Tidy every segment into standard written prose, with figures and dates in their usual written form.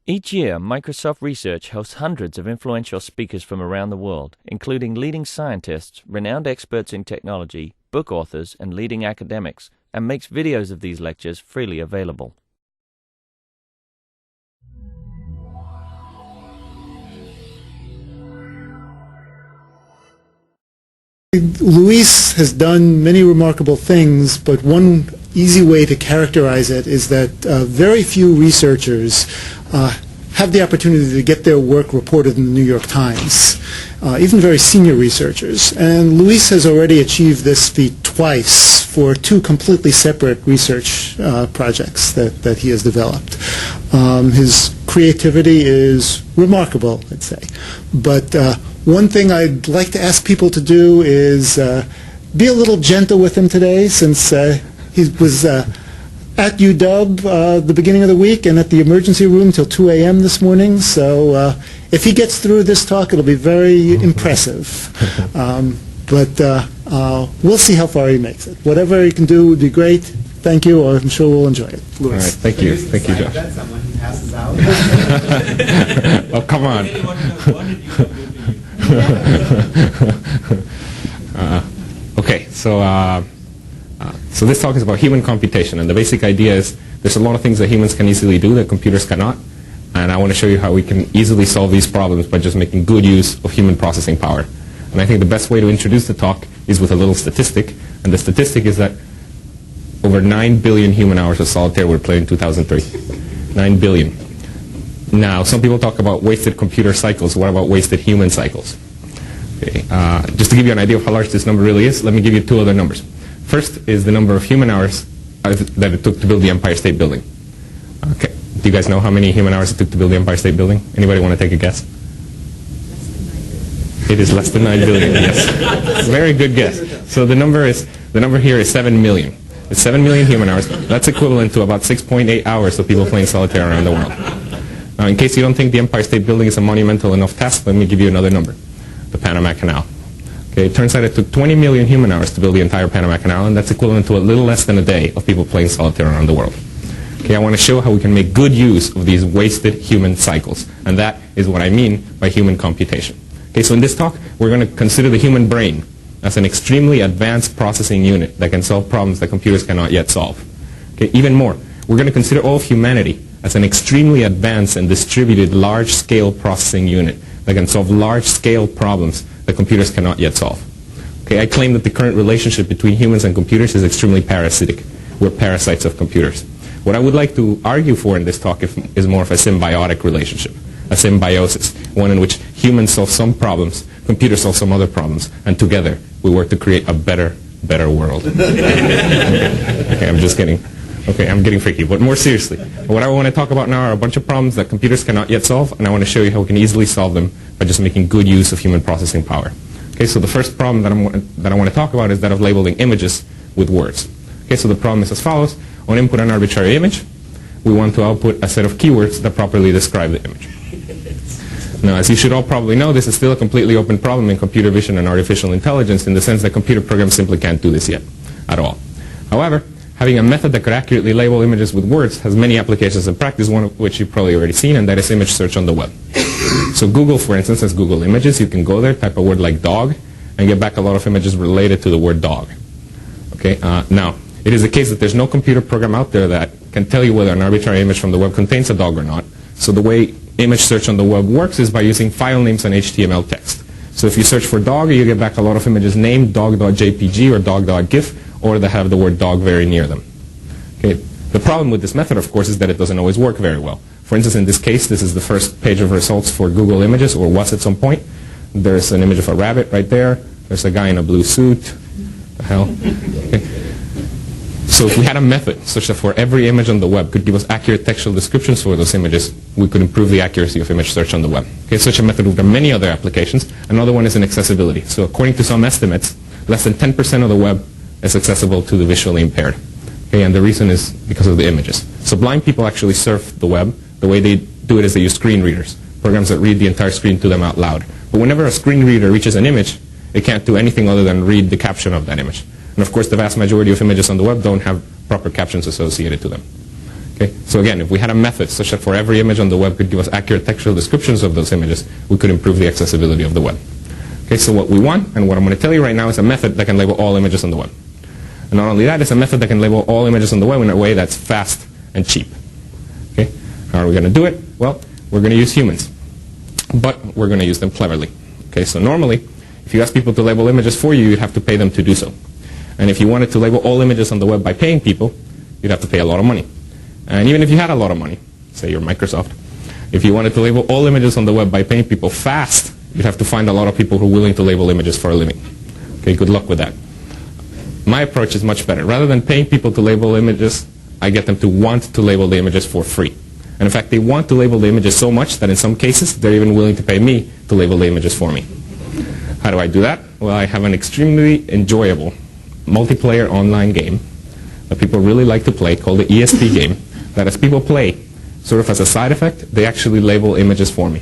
Each year, Microsoft Research hosts hundreds of influential speakers from around the world, including leading scientists, renowned experts in technology, book authors, and leading academics, and makes videos of these lectures freely available. Luis has done many remarkable things, but one easy way to characterize it is that very few researchers have the opportunity to get their work reported in the New York Times, even very senior researchers. And Luis has already achieved this feat twice for two completely separate research projects that he has developed. His creativity is remarkable, I'd say. But one thing I'd like to ask people to do is be a little gentle with him today, since he was at UW the beginning of the week and at the emergency room till 2 a.m. this morning. So if he gets through this talk, it'll be very impressive. But we'll see how far he makes it. Whatever he can do would be great. Thank you, or I'm sure we'll enjoy it. All right, thank you. Thank you, Josh. That's someone who passes out. Oh, come on. Okay, so this talk is about human computation, and the basic idea is there's a lot of things that humans can easily do that computers cannot, and I want to show you how we can easily solve these problems by just making good use of human processing power. And I think the best way to introduce the talk is with a little statistic, and the statistic is that over 9 billion human hours of solitaire were played in 2003. 9 billion. Now, some people talk about wasted computer cycles. What about wasted human cycles? Okay, just to give you an idea of how large this number really is, let me give you two other numbers. First is the number of human hours that it took to build the Empire State Building. Okay, do you guys know how many human hours it took to build the Empire State Building? Anybody want to take a guess? It is less than 9 billion, yes. Very good guess. So the number here is 7 million. It's 7 million human hours. That's equivalent to about 6.8 hours of people playing solitaire around the world. Now, in case you don't think the Empire State Building is a monumental enough task, let me give you another number. The Panama Canal. Okay, it turns out it took 20 million human hours to build the entire Panama Canal, and that's equivalent to a little less than a day of people playing solitaire around the world. Okay, I want to show how we can make good use of these wasted human cycles, and that is what I mean by human computation. Okay, so in this talk, we're going to consider the human brain as an extremely advanced processing unit that can solve problems that computers cannot yet solve. Okay, even more, we're going to consider all of humanity as an extremely advanced and distributed large-scale processing unit that can solve large-scale problems that computers cannot yet solve. Okay, I claim that the current relationship between humans and computers is extremely parasitic. We're parasites of computers. What I would like to argue for in this talk is more of a symbiotic relationship, a symbiosis, one in which humans solve some problems, computers solve some other problems, and together we work to create a better world. Okay, I'm just kidding. Okay, I'm getting freaky, but more seriously, what I want to talk about now are a bunch of problems that computers cannot yet solve, and I want to show you how we can easily solve them by just making good use of human processing power. Okay, so the first problem that I want to talk about is that of labeling images with words. Okay, so the problem is as follows. On input an arbitrary image, we want to output a set of keywords that properly describe the image. Now, as you should all probably know, this is still a completely open problem in computer vision and artificial intelligence in the sense that computer programs simply can't do this yet at all. However, having a method that could accurately label images with words has many applications in practice, one of which you've probably already seen, and that is image search on the web. So Google, for instance, has Google Images. You can go there, type a word like dog, and get back a lot of images related to the word dog. Okay, now, it is the case that there's no computer program out there that can tell you whether an arbitrary image from the web contains a dog or not. So the way image search on the web works is by using file names and HTML text. So if you search for dog, you get back a lot of images named dog.jpg or dog.gif, or that have the word dog very near them. Okay. The problem with this method, of course, is that it doesn't always work very well. For instance, in this case, this is the first page of results for Google Images, or was at some point. There's an image of a rabbit right there. There's a guy in a blue suit. The hell? Okay. So if we had a method such that for every image on the web could give us accurate textual descriptions for those images, we could improve the accuracy of image search on the web. Okay, such a method would have many other applications. Another one is in accessibility. So according to some estimates, less than 10% of the web is accessible to the visually impaired. Okay, and the reason is because of the images. So blind people actually surf the web. The way they do it is they use screen readers, programs that read the entire screen to them out loud. But whenever a screen reader reaches an image, it can't do anything other than read the caption of that image. And of course, the vast majority of images on the web don't have proper captions associated to them. Okay? So again, if we had a method such that for every image on the web could give us accurate textual descriptions of those images, we could improve the accessibility of the web. Okay, so what we want, and what I'm going to tell you right now, is a method that can label all images on the web. And not only that, it's a method that can label all images on the web in a way that's fast and cheap. Okay? How are we going to do it? Well, we're going to use humans. But we're going to use them cleverly. Okay, so normally, if you ask people to label images for you, you'd have to pay them to do so. And if you wanted to label all images on the web by paying people, you'd have to pay a lot of money. And even if you had a lot of money, say you're Microsoft, if you wanted to label all images on the web by paying people fast, you'd have to find a lot of people who are willing to label images for a living. Okay, good luck with that. My approach is much better. Rather than paying people to label images, I get them to want to label the images for free. And in fact, they want to label the images so much that in some cases, they're even willing to pay me to label the images for me. How do I do that? Well, I have an extremely enjoyable multiplayer online game that people really like to play called the ESP game, that as people play, sort of as a side effect, they actually label images for me.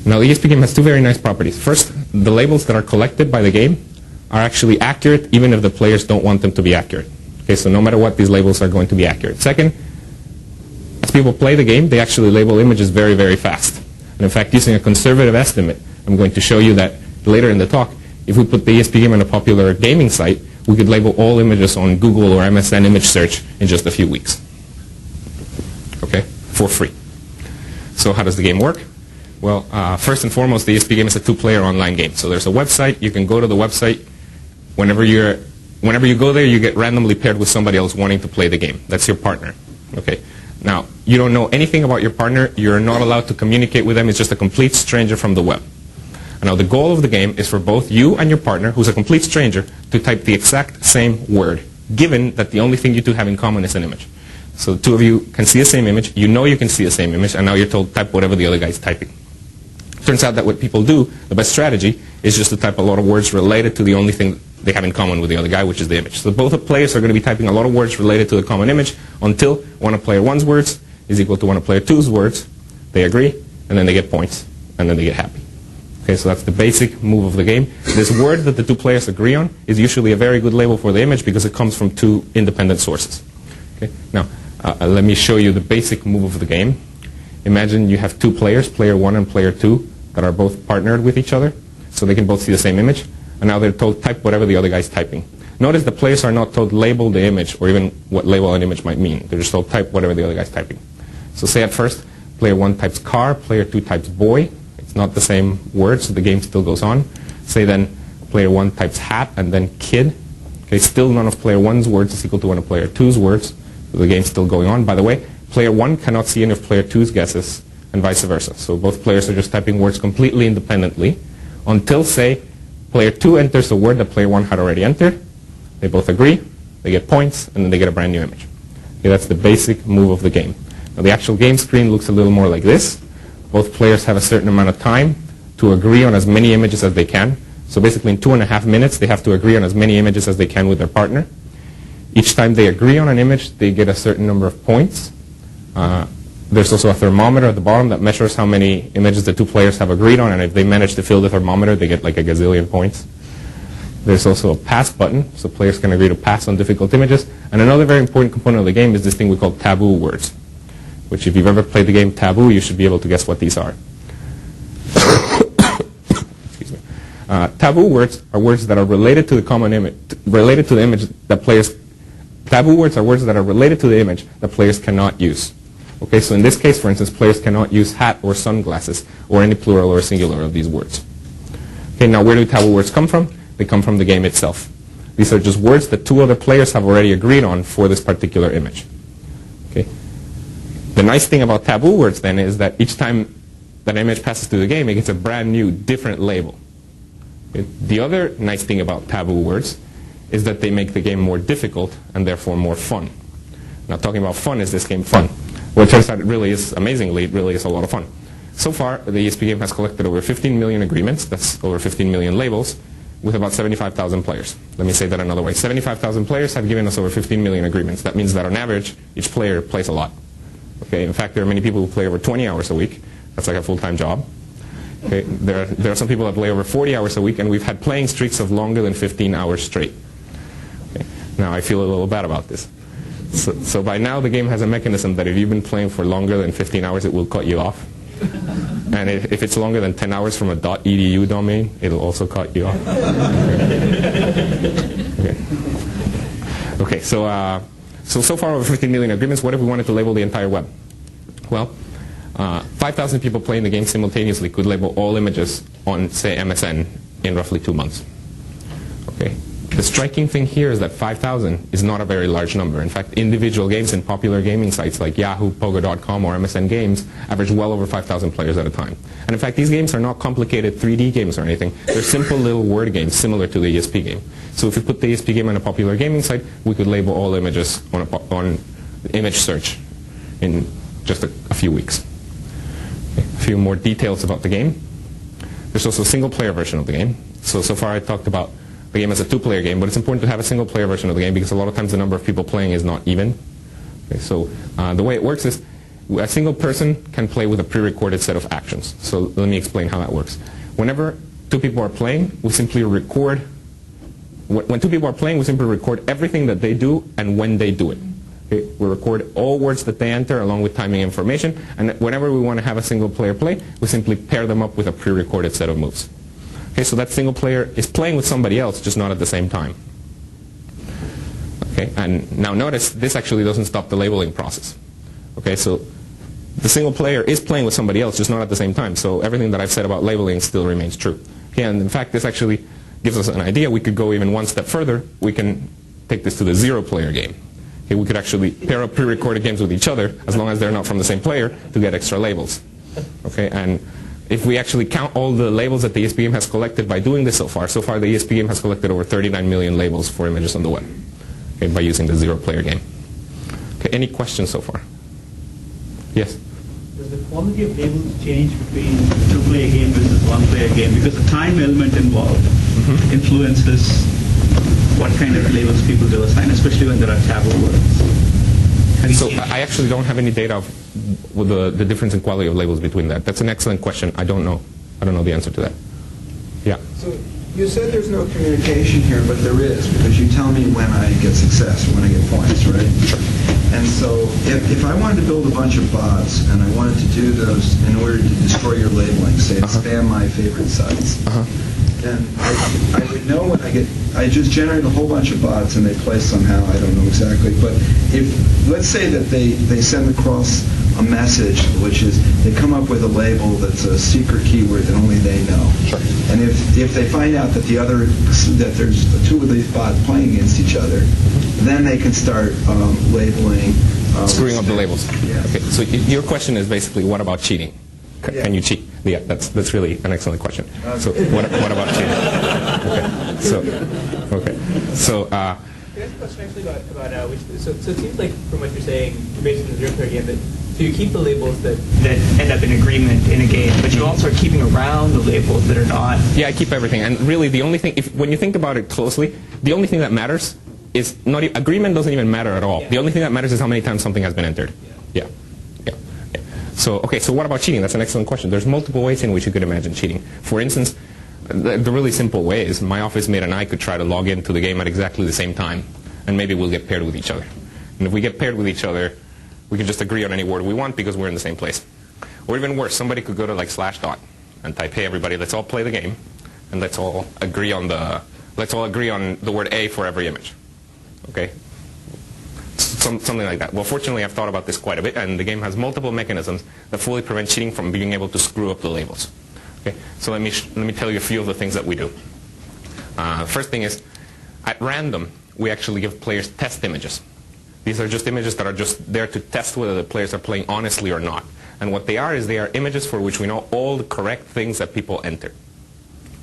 Now, the ESP game has two very nice properties. First, the labels that are collected by the game are actually accurate even if the players don't want them to be accurate. Okay, so no matter what, these labels are going to be accurate. Second, as people play the game, they actually label images very, very fast. And in fact, using a conservative estimate, I'm going to show you that later in the talk, if we put the ESP game on a popular gaming site, we could label all images on Google or MSN image search in just a few weeks. Okay, for free. So how does the game work? Well, first and foremost, the ESP game is a two-player online game. So there's a website. You can go to the website. Whenever you go there, you get randomly paired with somebody else wanting to play the game. That's your partner. Okay. Now, you don't know anything about your partner. You're not allowed to communicate with them. It's just a complete stranger from the web. And now, the goal of the game is for both you and your partner, who's a complete stranger, to type the exact same word, given that the only thing you two have in common is an image. So the two of you can see the same image. You know you can see the same image, and now you're told type whatever the other guy's typing. Turns out that what people do, the best strategy, is just to type a lot of words related to the only thing they have in common with the other guy, which is the image. So both players are going to be typing a lot of words related to the common image until one of player 1's words is equal to one of player 2's words. They agree, and then they get points, and then they get happy. Okay, so that's the basic move of the game. This word that the two players agree on is usually a very good label for the image because it comes from two independent sources. Okay, now let me show you the basic move of the game. Imagine you have two players, player 1 and player 2, that are both partnered with each other, so they can both see the same image, and now they're told type whatever the other guy's typing. Notice the players are not told label the image or even what label an image might mean. They're just told type whatever the other guy's typing. So say at first, player 1 types car, player 2 types boy. It's not the same word, so the game still goes on. Say then player 1 types hat and then kid. Okay, still none of player 1's words is equal to one of player 2's words, so the game's still going on. By the way, player 1 cannot see any of player 2's guesses, and vice versa. So both players are just typing words completely independently until, say, player 2 enters a word that player 1 had already entered. They both agree, they get points, and then they get a brand new image. Okay, that's the basic move of the game. Now the actual game screen looks a little more like this. Both players have a certain amount of time to agree on as many images as they can. So basically in 2.5 minutes, they have to agree on as many images as they can with their partner. Each time they agree on an image, they get a certain number of points. There's also a thermometer at the bottom that measures how many images the two players have agreed on, and if they manage to fill the thermometer, they get like a gazillion points. There's also a pass button, so players can agree to pass on difficult images. And another very important component of the game is this thing we call taboo words, which if you've ever played the game Taboo, you should be able to guess what these are. Excuse me. Taboo words are words that are related to the common image, related to the image that players. Taboo words are words that are related to the image that players cannot use. Okay, so in this case, for instance, players cannot use hat or sunglasses or any plural or singular of these words. Okay, now where do taboo words come from? They come from the game itself. These are just words that two other players have already agreed on for this particular image. Okay. The nice thing about taboo words then is that each time that image passes through the game, it gets a brand new, different label. Okay. The other nice thing about taboo words is that they make the game more difficult and therefore more fun. Now talking about fun, is this game fun? Well, it turns out it really is, amazingly, it really is a lot of fun. So far, the ESP game has collected over 15 million agreements, that's over 15 million labels, with about 75,000 players. Let me say that another way. 75,000 players have given us over 15 million agreements. That means that on average, each player plays a lot. Okay, in fact, there are many people who play over 20 hours a week. That's like a full-time job. Okay, there are some people that play over 40 hours a week, and we've had playing streaks of longer than 15 hours straight. Okay, now, I feel a little bad about this. So by now the game has a mechanism that if you've been playing for longer than 15 hours, it will cut you off. And if it's longer than 10 hours from a .edu domain, it'll also cut you off. Okay, so far over 15 million agreements. What if we wanted to label the entire web? Well, 5,000 people playing the game simultaneously could label all images on, say, MSN in roughly 2 months. Okay. The striking thing here is that 5,000 is not a very large number. In fact, individual games in popular gaming sites like Yahoo, Pogo.com, or MSN Games average well over 5,000 players at a time. And in fact, these games are not complicated 3D games or anything. They're simple little word games similar to the ESP game. So if we put the ESP game on a popular gaming site, we could label all images on image search in just a few weeks. Okay. A few more details about the game. There's also a single-player version of the game. So far I talked about the game as a two-player game, but it's important to have a single-player version of the game because a lot of times the number of people playing is not even. Okay, so the way it works is a single person can play with a pre-recorded set of actions. So let me explain how that works. Whenever two people are playing, we simply record. When two people are playing, we simply record everything that they do and when they do it. Okay, we record all words that they enter along with timing information, and whenever we want to have a single-player play, we simply pair them up with a pre-recorded set of moves. Okay, so that single player is playing with somebody else, just not at the same time. Okay, and now notice this actually doesn't stop the labeling process. Okay, so the single player is playing with somebody else, just not at the same time. So everything that I've said about labeling still remains true. Okay, and in fact, this actually gives us an idea. We could go even one step further. We can take this to the zero-player game. Okay, we could actually pair up pre-recorded games with each other, as long as they're not from the same player, to get extra labels. Okay, and if we actually count all the labels that the ESP game has collected by doing this so far the ESP game has collected over 39 million labels for images on the web, okay, by using the zero-player game. Okay, any questions so far? Yes? Does the quality of labels change between a two-player game versus one-player game? Because the time element involved influences what kind of labels people will assign, especially when there are taboo words. So I actually don't have any data of the difference in quality of labels between that. That's an excellent question. I don't know. I don't know the answer to that. Yeah. So you said there's no communication here, but there is, because you tell me when I get success or when I get points, right? Sure. And so if I wanted to build a bunch of bots and I wanted to do those in order to destroy your labeling, say spam my favorite sites, then I would know when I just generate a whole bunch of bots and they play somehow, I don't know exactly, but let's say that they send across a message, which is they come up with a label that's a secret keyword that only they know. Sure. And if they find out that that there's two of these bots playing against each other, then they can start labeling. Screwing up the labels. Yes. Okay. So your question is basically, what about cheating? Yeah. Can you cheat? Yeah, that's really an excellent question. So what about cheating? Okay. So Can I ask a question actually about so it seems like from what you're saying, you're basically the zero-player game, so you keep the labels that end up in agreement in a game, but you also are keeping around the labels that are not. yeah, I keep everything, and really the only thing, when you think about it closely, the only thing that matters is not agreement doesn't even matter at all. Yeah. The only thing that matters is how many times something has been entered. Yeah. So what about cheating? That's an excellent question. There's multiple ways in which you could imagine cheating. For instance, the really simple way is my office mate and I could try to log into the game at exactly the same time, and maybe we'll get paired with each other. And if we get paired with each other, we can just agree on any word we want because we're in the same place. Or even worse, somebody could go to like /dot and type, hey everybody, let's all play the game, and let's all agree on the word A for every image. Okay? Something like that. Well, fortunately, I've thought about this quite a bit, and the game has multiple mechanisms that fully prevent cheating from being able to screw up the labels. Okay, so let me tell you a few of the things that we do. First thing is, at random, we actually give players test images. These are just images that are just there to test whether the players are playing honestly or not. And what they are is they are images for which we know all the correct things that people enter.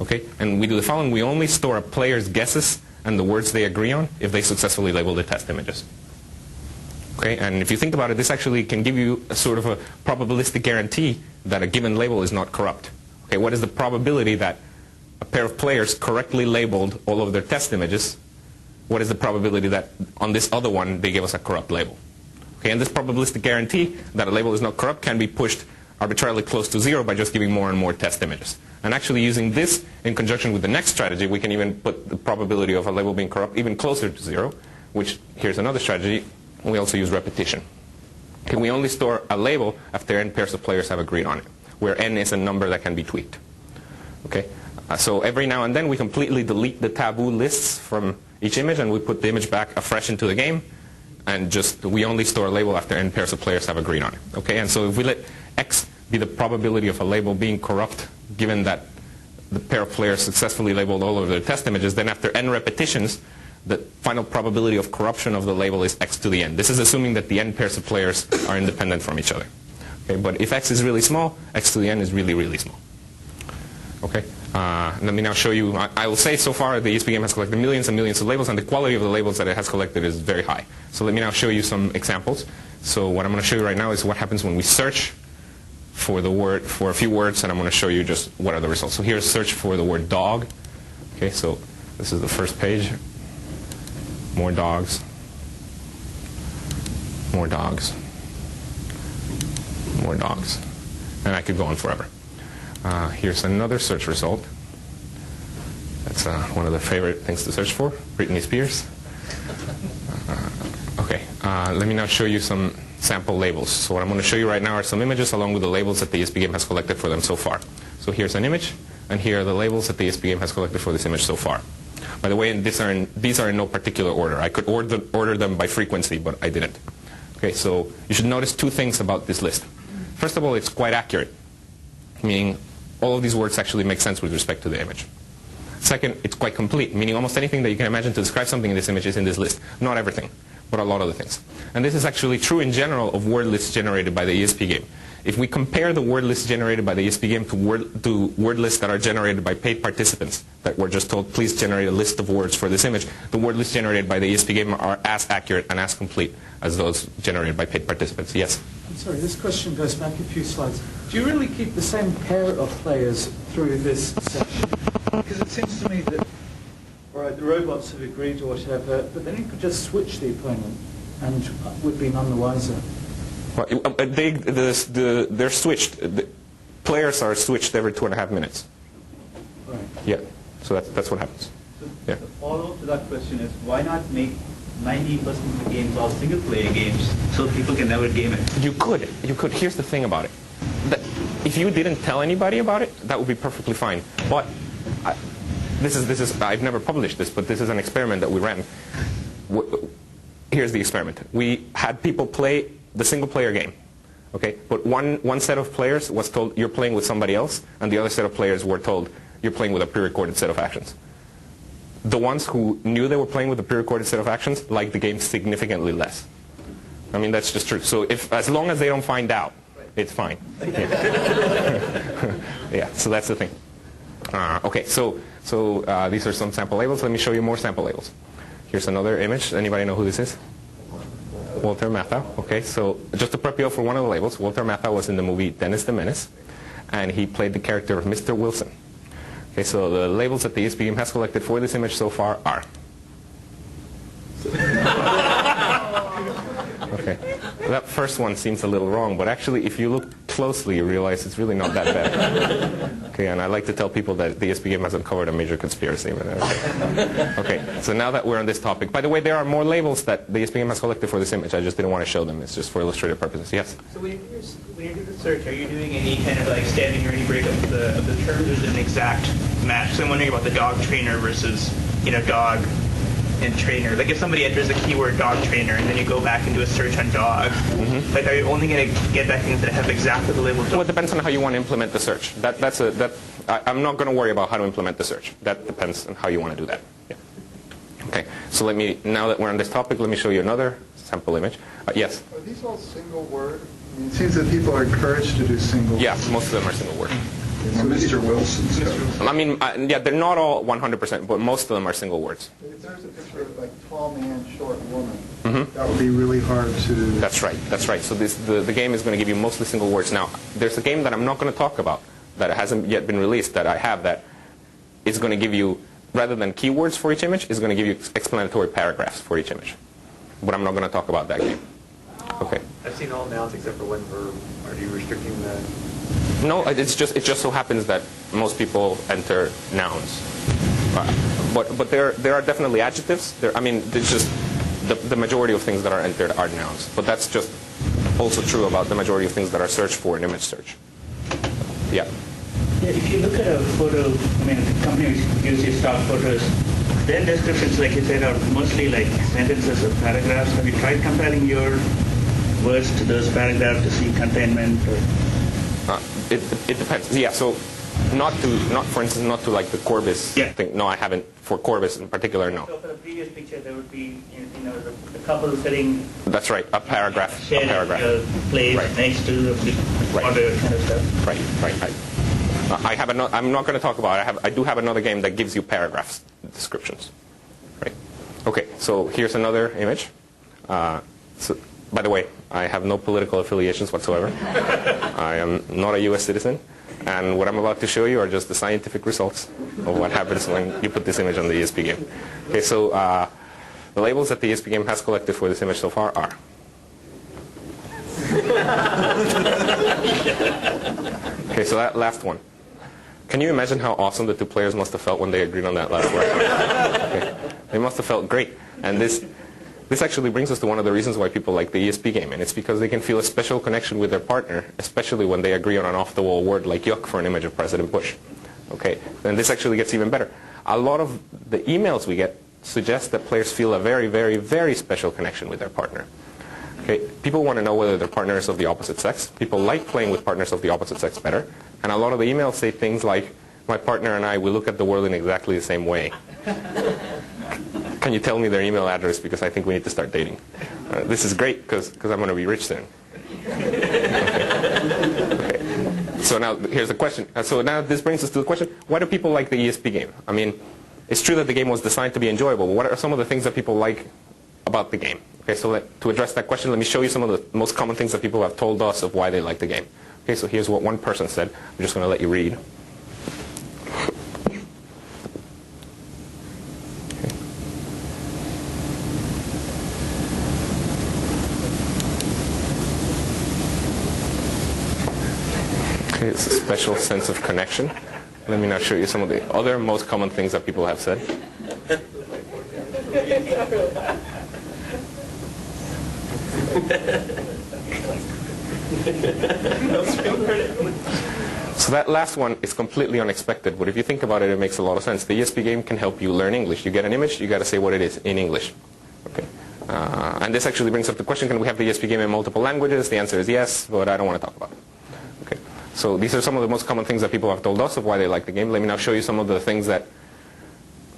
Okay, and we do the following: we only store a player's guesses and the words they agree on if they successfully label the test images. Okay, and if you think about it, this actually can give you a sort of a probabilistic guarantee that a given label is not corrupt. Okay, what is the probability that a pair of players correctly labeled all of their test images? What is the probability that on this other one they give us a corrupt label? Okay, and this probabilistic guarantee that a label is not corrupt can be pushed arbitrarily close to zero by just giving more and more test images. And actually using this in conjunction with the next strategy, we can even put the probability of a label being corrupt even closer to zero, which here's another strategy. we also use repetition. Okay, we only store a label after n pairs of players have agreed on it, where n is a number that can be tweaked. Okay, so every now and then we completely delete the taboo lists from each image, and we put the image back afresh into the game, and we only store a label after n pairs of players have agreed on it. Okay, and so if we let x be the probability of a label being corrupt, given that the pair of players successfully labeled all of their test images, then after n repetitions, the final probability of corruption of the label is x to the n. This is assuming that the n pairs of players are independent from each other. Okay, but if x is really small, x to the n is really, really small. Okay, let me now show you. I will say so far the ESP game has collected millions and millions of labels, and the quality of the labels that it has collected is very high. So let me now show you some examples. So what I'm going to show you right now is what happens when we search for a few words, and I'm going to show you just what are the results. So here's search for the word dog. Okay, so this is the first page. More dogs. More dogs. More dogs. And I could go on forever. Here's another search result. That's one of the favorite things to search for, Britney Spears. Okay, let me now show you some sample labels. So what I'm going to show you right now are some images along with the labels that the ESP game has collected for them so far. So here's an image, and here are the labels that the ESP game has collected for this image so far. By the way, these are in no particular order. I could order them by frequency, but I didn't. Okay, so you should notice two things about this list. First of all, it's quite accurate, meaning all of these words actually make sense with respect to the image. Second, it's quite complete, meaning almost anything that you can imagine to describe something in this image is in this list. Not everything, but a lot of the things. And this is actually true in general of word lists generated by the ESP game. If we compare the word lists generated by the ESP game to word lists that are generated by paid participants, that were just told, please generate a list of words for this image, the word lists generated by the ESP game are as accurate and as complete as those generated by paid participants. Yes? I'm sorry, this question goes back a few slides. Do you really keep the same pair of players through this section? Because it seems to me that, all right, the robots have agreed or whatever, but then you could just switch the opponent and would be none the wiser. Well, they're switched. The players are switched every 2.5 minutes. Right. Yeah, so that's what happens. So Yeah. the follow-up to that question is, why not make 90% of the games all single-player games so people can never game it? You could. Here's the thing about it. If you didn't tell anybody about it, that would be perfectly fine. But this is I've never published this, but this is an experiment that we ran. Here's the experiment. We had people play the single-player game. Okay, but one set of players was told you're playing with somebody else, and the other set of players were told you're playing with a pre-recorded set of actions. The ones who knew they were playing with a pre-recorded set of actions liked the game significantly less. I mean, that's just true. So as long as they don't find out, it's fine. Yeah, yeah, so that's the thing. Okay, so these are some sample labels. Let me show you more sample labels. Here's another image. Anybody know who this is? Walter Matthau. Okay, so just to prep you up for one of the labels, Walter Matthau was in the movie Dennis the Menace, and he played the character of Mr. Wilson. Okay, so the labels that the ESP game has collected for this image so far are. Okay, that first one seems a little wrong, but actually if you look closely you realize it's really not that bad. Okay, and I like to tell people that the ESP game hasn't covered a major conspiracy. Okay, so now that we're on this topic, by the way, there are more labels that the ESP game has collected for this image. I just didn't want to show them. It's just for illustrative purposes. Yes? So when you do the search, are you doing any kind of like standing or any breakup of the terms, or is it an exact match? So I'm wondering about the dog trainer versus, dog and trainer. Like if somebody enters the keyword dog trainer and then you go back and do a search on dog, like are you only going to get back things that have exactly the label dog? Well, it depends on how you want to implement the search. I'm not going to worry about how to implement the search. That depends on how you want to do that. Yeah. Okay, so now that we're on this topic, let me show you another sample image. Yes? Are these all single word? I mean, it seems that people are encouraged to do single word. Yeah, most of them are single word. So Mr. Wilson's code. I mean, yeah, they're not all 100%, but most of them are single words. If there's a picture of like tall man, short woman, that would be really hard to... That's right, that's right. So the game is going to give you mostly single words. Now, there's a game that I'm not going to talk about that hasn't yet been released that I have that is going to give you, rather than keywords for each image, is going to give you explanatory paragraphs for each image. But I'm not going to talk about that game. Okay. I've seen all nouns except for one verb. Are you restricting the... No, it just so happens that most people enter nouns, but there are definitely adjectives. I mean, it's just the majority of things that are entered are nouns. But that's just also true about the majority of things that are searched for in image search. Yeah. Yeah, if you look at a photo, I mean, the company which gives you stock photos, their descriptions, like you said, are mostly like sentences or paragraphs. Have you tried comparing your words to those paragraphs to see containment? Or? It depends. Yeah, so for instance, not to like the Corbis thing. No, I haven't. For Corbis in particular, no. So for the previous picture, there would be, the couple sitting. That's right, a paragraph. A paragraph. Place next to the order kind of stuff. Right. I'm not going to talk about it. I do have another game that gives you paragraphs descriptions. Right. Okay. So here's another image. So, by the way, I have no political affiliations whatsoever. I am not a U.S. citizen, and what I'm about to show you are just the scientific results of what happens when you put this image on the ESP game. Okay. So the labels that the ESP game has collected for this image so far are. Okay. So that last one. Can you imagine how awesome the two players must have felt when they agreed on that last word? Okay. They must have felt great. And this actually brings us to one of the reasons why people like the ESP game, and it's because they can feel a special connection with their partner, especially when they agree on an off-the-wall word like yuck for an image of President Bush. Okay. Then this actually gets even better. A lot of the emails we get suggest that players feel a very, very, very special connection with their partner. Okay. People want to know whether their partner is of the opposite sex. People like playing with partners of the opposite sex better. And a lot of the emails say things like, my partner and I, we look at the world in exactly the same way. Can you tell me their email address because I think we need to start dating? This is great because I'm going to be rich soon. Okay. So now here's the question. So now this brings us to the question, why do people like the ESP game? I mean, it's true that the game was designed to be enjoyable, but what are some of the things that people like about the game? Okay, so to address that question, let me show you some of the most common things that people have told us of why they like the game. Okay, so here's what one person said. I'm just going to let you read. Okay, it's a special sense of connection. Let me now show you some of the other most common things that people have said. So that last one is completely unexpected, but if you think about it, it makes a lot of sense. The ESP game can help you learn English. You get an image, you got to say what it is in English. Okay. And this actually brings up the question, can we have the ESP game in multiple languages? The answer is yes, but I don't want to talk about it. Okay. So these are some of the most common things that people have told us of why they like the game. Let me now show you some of the things that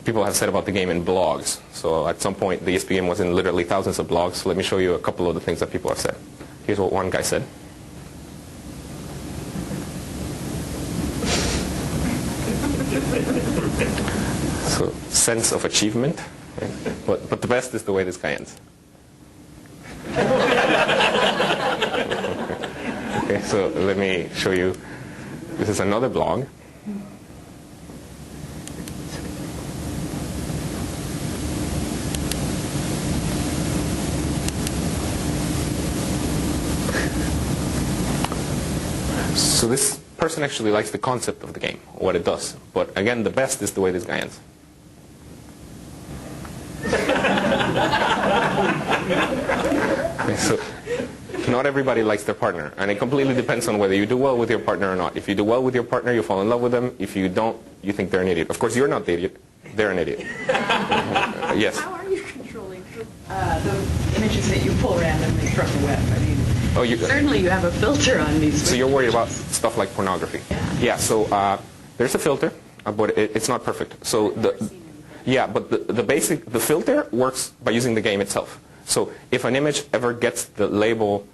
people have said about the game in blogs. So at some point, the ESP game was in literally thousands of blogs. So let me show you a couple of the things that people have said. Here's what one guy said. So, sense of achievement. Right? But the best is the way this guy ends. Okay, so let me show you. This is another blog. So this person actually likes the concept of the game, what it does. But again, the best is the way this guy ends. Okay, so not everybody likes their partner, and it completely depends on whether you do well with your partner or not. If you do well with your partner, you fall in love with them. If you don't, you think they're an idiot. Of course, you're not the idiot. They're an idiot. Yes? How are you controlling the images that you pull randomly from the web? I mean, certainly you have a filter on these. So you're worried about stuff like pornography. Yeah, so there's a filter, but it's not perfect. So but the filter works by using the game itself. So if an image ever gets the label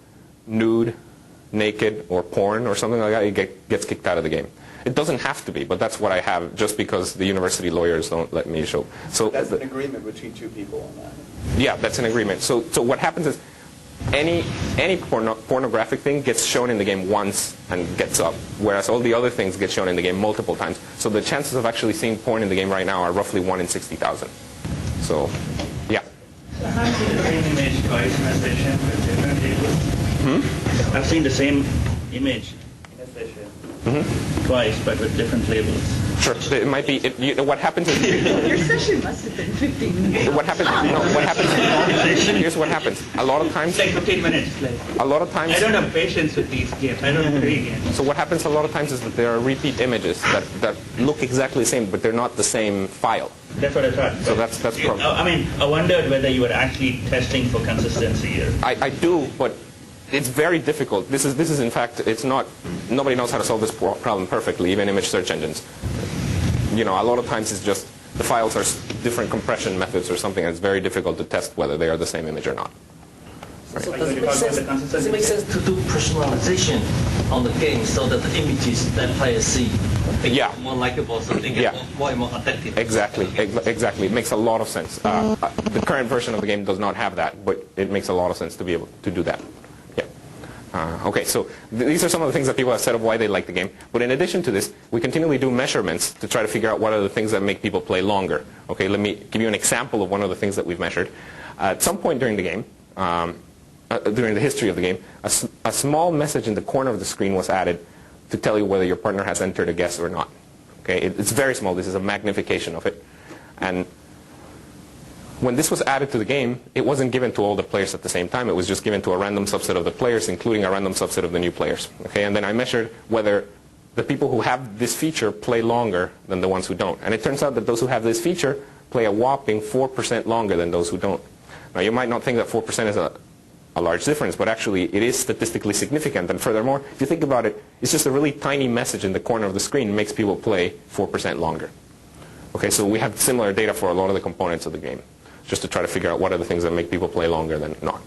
nude, naked, or porn or something like that, it gets kicked out of the game. It doesn't have to be, but that's what I have just because the university lawyers don't let me show. So that's an agreement between two people on that. Yeah, that's an agreement. So what happens is any pornographic thing gets shown in the game once and gets up, whereas all the other things get shown in the game multiple times. So the chances of actually seeing porn in the game right now are roughly 1 in 60,000. So, yeah. So how do you the same image twice in a session with different tables? I've seen the same image in a session twice, but with different labels. Sure. It might be. What happens is Your session must have been 15 minutes. what happens. No. What happens. Here's what happens. A lot of times. It's like 15 minutes. A lot of times. I don't have patience with these games. I don't play games. So what happens a lot of times is that there are repeat images that look exactly the same, but they're not the same file. That's what I thought. So that's problem. I mean, I wondered whether you were actually testing for consistency here. I do, but it's very difficult. This is in fact, it's not. Nobody knows how to solve this problem perfectly, even image search engines. A lot of times it's just the files are different compression methods or something, and it's very difficult to test whether they are the same image or not. Right. So does it make sense to do personalization on the game so that the images that players see are more likable, so they get more and more addictive? Exactly. It makes a lot of sense. The current version of the game does not have that, but it makes a lot of sense to be able to do that. Okay, so these are some of the things that people have said of why they like the game. But in addition to this, we continually do measurements to try to figure out what are the things that make people play longer. Okay, let me give you an example of one of the things that we've measured. At some point during the game, during the history of the game, a small message in the corner of the screen was added to tell you whether your partner has entered a guess or not. Okay, it's very small. This is a magnification of it. And when this was added to the game, it wasn't given to all the players at the same time. It was just given to a random subset of the players, including a random subset of the new players. Okay, and then I measured whether the people who have this feature play longer than the ones who don't. And it turns out that those who have this feature play a whopping 4% longer than those who don't. Now, you might not think that 4% is a large difference, but actually it is statistically significant. And furthermore, if you think about it, it's just a really tiny message in the corner of the screen makes people play 4% longer. Okay, so we have similar data for a lot of the components of the game, just to try to figure out what are the things that make people play longer than not.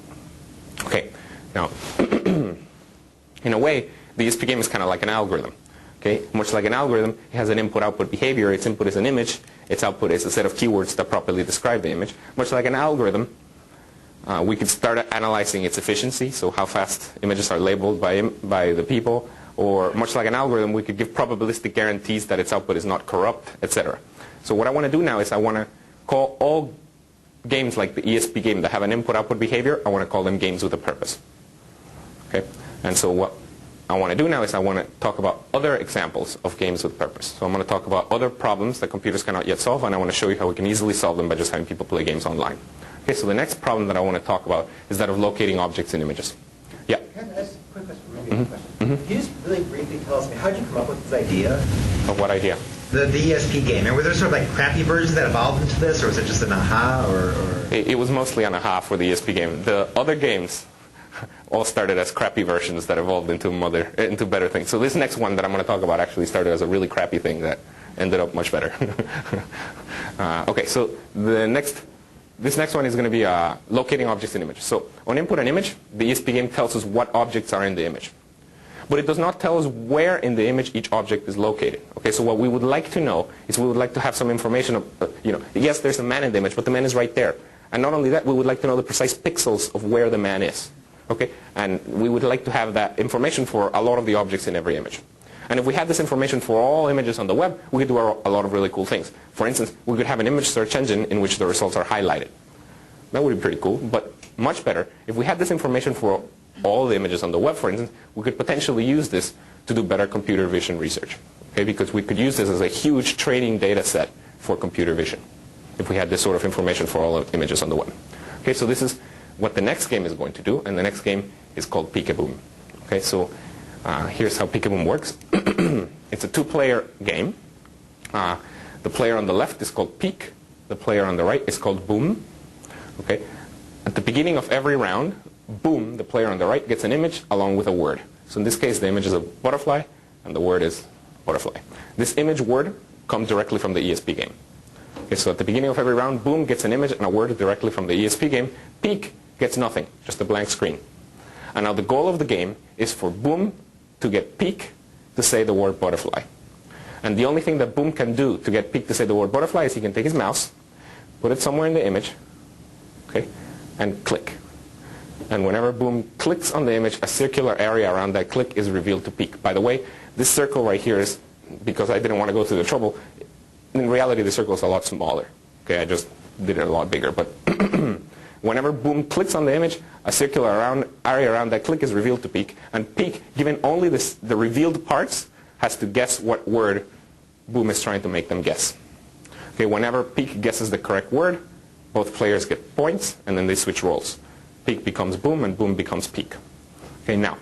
Okay, now, in a way, the ESP game is kind of like an algorithm. Okay, much like an algorithm, it has an input-output behavior. Its input is an image. Its output is a set of keywords that properly describe the image. Much like an algorithm, we could start analyzing its efficiency, so how fast images are labeled by the people. Or much like an algorithm, we could give probabilistic guarantees that its output is not corrupt, etc. So what I want to do now is I want to call all games like the ESP game that have an input-output behavior, I want to call them games with a purpose. Okay? And so what I want to do now is I want to talk about other examples of games with purpose. So I'm going to talk about other problems that computers cannot yet solve, and I want to show you how we can easily solve them by just having people play games online. Okay, so the next problem that I want to talk about is that of locating objects in images. Yeah? Can I ask a quick question? Really question. Can you just really briefly tell us, how did you come up with this idea? Of what idea? The ESP game. And were there sort of like crappy versions that evolved into this, or was it just an aha? It was mostly an aha for the ESP game. The other games all started as crappy versions that evolved into better things. So this next one that I'm going to talk about actually started as a really crappy thing that ended up much better. Okay, so this next one is going to be locating objects in images. So on input an image, the ESP game tells us what objects are in the image. But it does not tell us where in the image each object is located. Okay, so what we would like to know is we would like to have some information of, yes, there's a man in the image, but the man is right there. And not only that, we would like to know the precise pixels of where the man is. Okay, and we would like to have that information for a lot of the objects in every image. And if we had this information for all images on the web, we could do a lot of really cool things. For instance, we could have an image search engine in which the results are highlighted. That would be pretty cool, but much better, if we had this information for all the images on the web, for instance, we could potentially use this to do better computer vision research. Okay, because we could use this as a huge training data set for computer vision if we had this sort of information for all the images on the web. Okay, so this is what the next game is going to do, and the next game is called Peekaboom. Okay, so here's how Peekaboom works. It's a two-player game. The player on the left is called Peek. The player on the right is called Boom. Okay, at the beginning of every round, Boom, the player on the right, gets an image along with a word. So in this case, the image is a butterfly, and the word is butterfly. This image word comes directly from the ESP game. Okay, so at the beginning of every round, Boom gets an image and a word directly from the ESP game. Peek gets nothing, just a blank screen. And now the goal of the game is for Boom to get Peek to say the word butterfly. And the only thing that Boom can do to get Peek to say the word butterfly is he can take his mouse, put it somewhere in the image, okay, and click. And whenever Boom clicks on the image, a circular area around that click is revealed to Peek. By the way, this circle right here is, because I didn't want to go through the trouble, in reality the circle is a lot smaller. Okay, I just did it a lot bigger. But whenever Boom clicks on the image, a circular area around that click is revealed to Peek. And Peek, given only the revealed parts, has to guess what word Boom is trying to make them guess. Okay, whenever Peak guesses the correct word, both players get points, and then they switch roles. Peak becomes Boom, and Boom becomes Peak. Okay, now,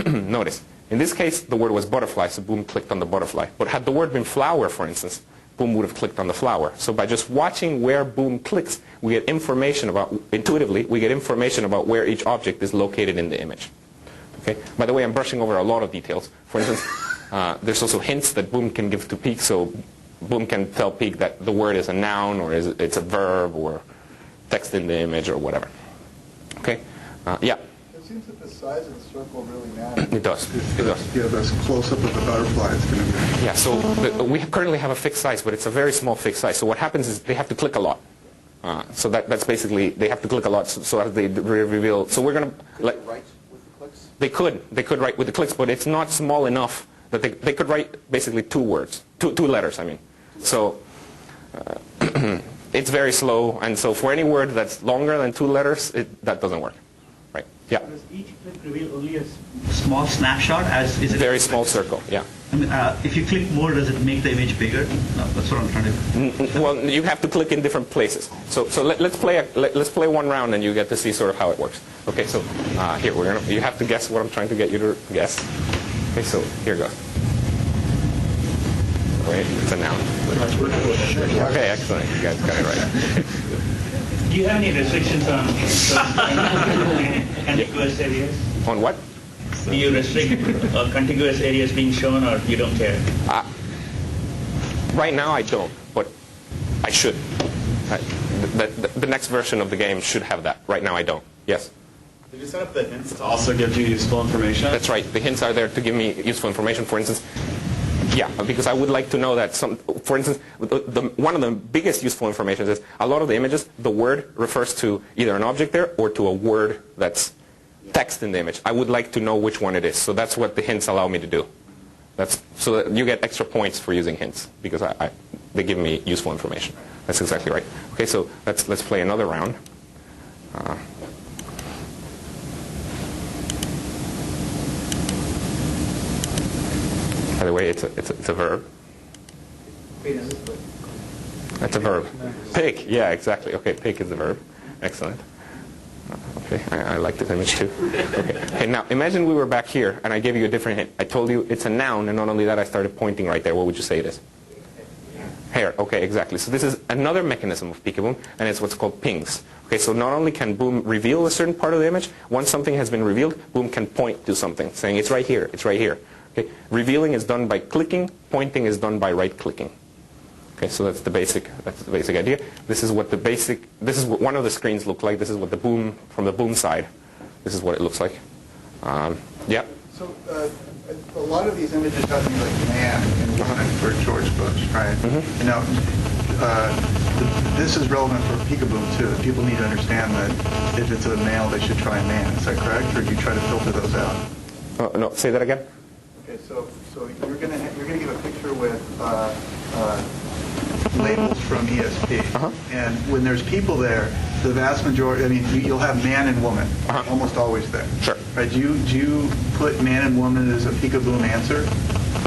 notice, in this case, the word was butterfly, so Boom clicked on the butterfly. But had the word been flower, for instance, Boom would have clicked on the flower. So by just watching where Boom clicks, we get information about, intuitively, we get information about where each object is located in the image. Okay? By the way, I'm brushing over a lot of details. For instance, there's also hints that Boom can give to Peak, so Boom can tell Peak that the word is a noun, or it's a verb, or text in the image, or whatever. Okay? Yeah? It seems that the size of the circle really matters. It does. It does. Yeah, this close-up of the butterfly is going to be... Yeah, so we currently have a fixed size, but it's a very small fixed size. So what happens is they have to click a lot. So that's basically, they have to click a lot so as they reveal. So we're going to... Write with the clicks? They could write with the clicks, but it's not small enough that they could write basically two words, two letters, I mean. So it's very slow, and so for any word that's longer than 2 letters, that doesn't work. Right? Yeah. Does each click reveal only a small snapshot? As is it very small circle, yeah. I mean, if you click more, does it make the image bigger? No, that's what I'm trying to... Well, you have to click in different places. So let's play one round, and you get to see sort of how it works. Okay, so here you have to guess what I'm trying to get you to guess. Okay, so here goes. Wait, it's a noun. Okay, excellent. You guys got it right. Do you have any restrictions on contiguous areas? On what? Do you restrict contiguous areas being shown, or you don't care? Right now I don't, but I should. The next version of the game should have that. Right now I don't. Yes? Did you set up the hints to also give you useful information? That's right. The hints are there to give me useful information. For instance, yeah, because I would like to know that for instance, one of the biggest useful information is a lot of the images, the word refers to either an object there or to a word that's text in the image. I would like to know which one it is. So that's what the hints allow me to do. So that you get extra points for using hints because they give me useful information. That's exactly right. Okay, so let's play another round. By the way, it's a verb. That's a verb. Pick. Yeah, exactly. Okay, pick is the verb. Excellent. Okay, I like this image too. Okay, now imagine we were back here and I gave you a different hint. I told you it's a noun, and not only that, I started pointing right there. What would you say it is? Hair. Okay, exactly. So this is another mechanism of Peekaboo, and it's what's called pings. Okay, so not only can Boom reveal a certain part of the image, once something has been revealed, Boom can point to something, saying it's right here, it's right here. Okay, revealing is done by clicking, pointing is done by right-clicking. Okay, so that's the basic idea. This is what one of the screens look like. This is what the Boom, from the Boom side, this is what it looks like. Yeah? So a lot of these images have to be like man and woman for George Bush, right? Mm-hmm. And now, this is relevant for Peekaboo too. People need to understand that if it's a male, they should try man. Is that correct, or do you try to filter those out? No, say that again. Okay, so you're gonna give a picture with labels from ESP, and when there's people there, the vast majority, I mean, you'll have man and woman, almost always there. Sure. Right? Do you put man and woman as a Peekaboo answer?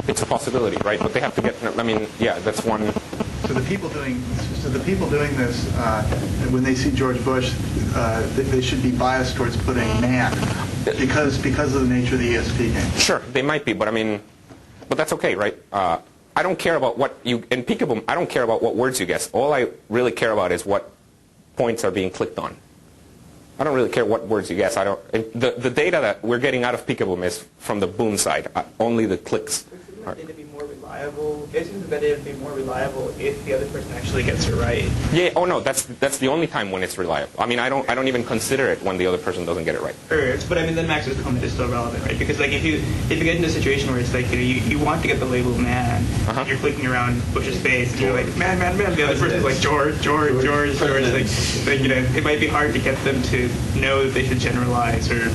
It's a possibility, right? But they have to get. I mean, yeah, that's one. So the people doing this, when they see George Bush, they should be biased towards putting man because of the nature of the ESP game. Sure, they might be, but that's okay, right? I don't care about what you in Peekaboo. I don't care about what words you guess. All I really care about is what points are being clicked on. I don't really care what words you guess. The data that we're getting out of Peekaboo is from the Boom side. Only the clicks. Isn't the data be more reliable? Isn't the data be more reliable if the other person actually gets it right? Yeah. Oh no, that's the only time when it's reliable. I mean, I don't even consider it when the other person doesn't get it right. But I mean, then Max's comment is still relevant, right? Because like if you get into a situation where it's like you want to get the label man, you're clicking around Bush's face, and you're like man. The other person's like George. Like it might be hard to get them to know that they should generalize or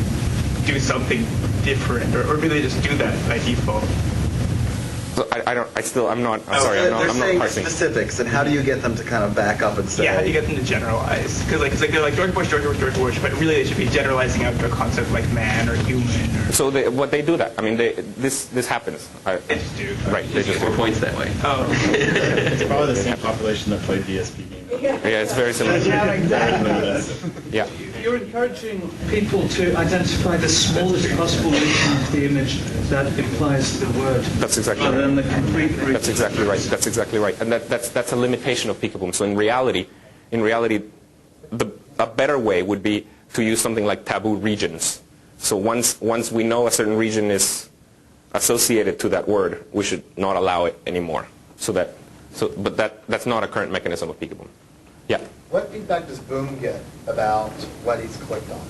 do something different, or maybe they just do that by default. So I'm not saying parsing. specifics, and how do you get them to kind of back up and say? Yeah, how do you get them to generalize? Because they're like George Bush, but really they should be generalizing out to a concept like man or human. Or So they do that. I mean, this happens. They just do. Right. They just score points that way. Oh. It's probably the same population that played the ESP game. Yeah, it's very similar. Yeah, exactly. Yeah. You're encouraging people to identify the smallest possible region of the image that implies the word. That's exactly rather right. than the complete region. That's exactly right. That's exactly right. And that's a limitation of Peekaboom. So in reality, a better way would be to use something like taboo regions. So once we know a certain region is associated to that word, we should not allow it anymore. But that's not a current mechanism of Peekaboom. Yeah. What feedback does Boom get about what he's clicked on?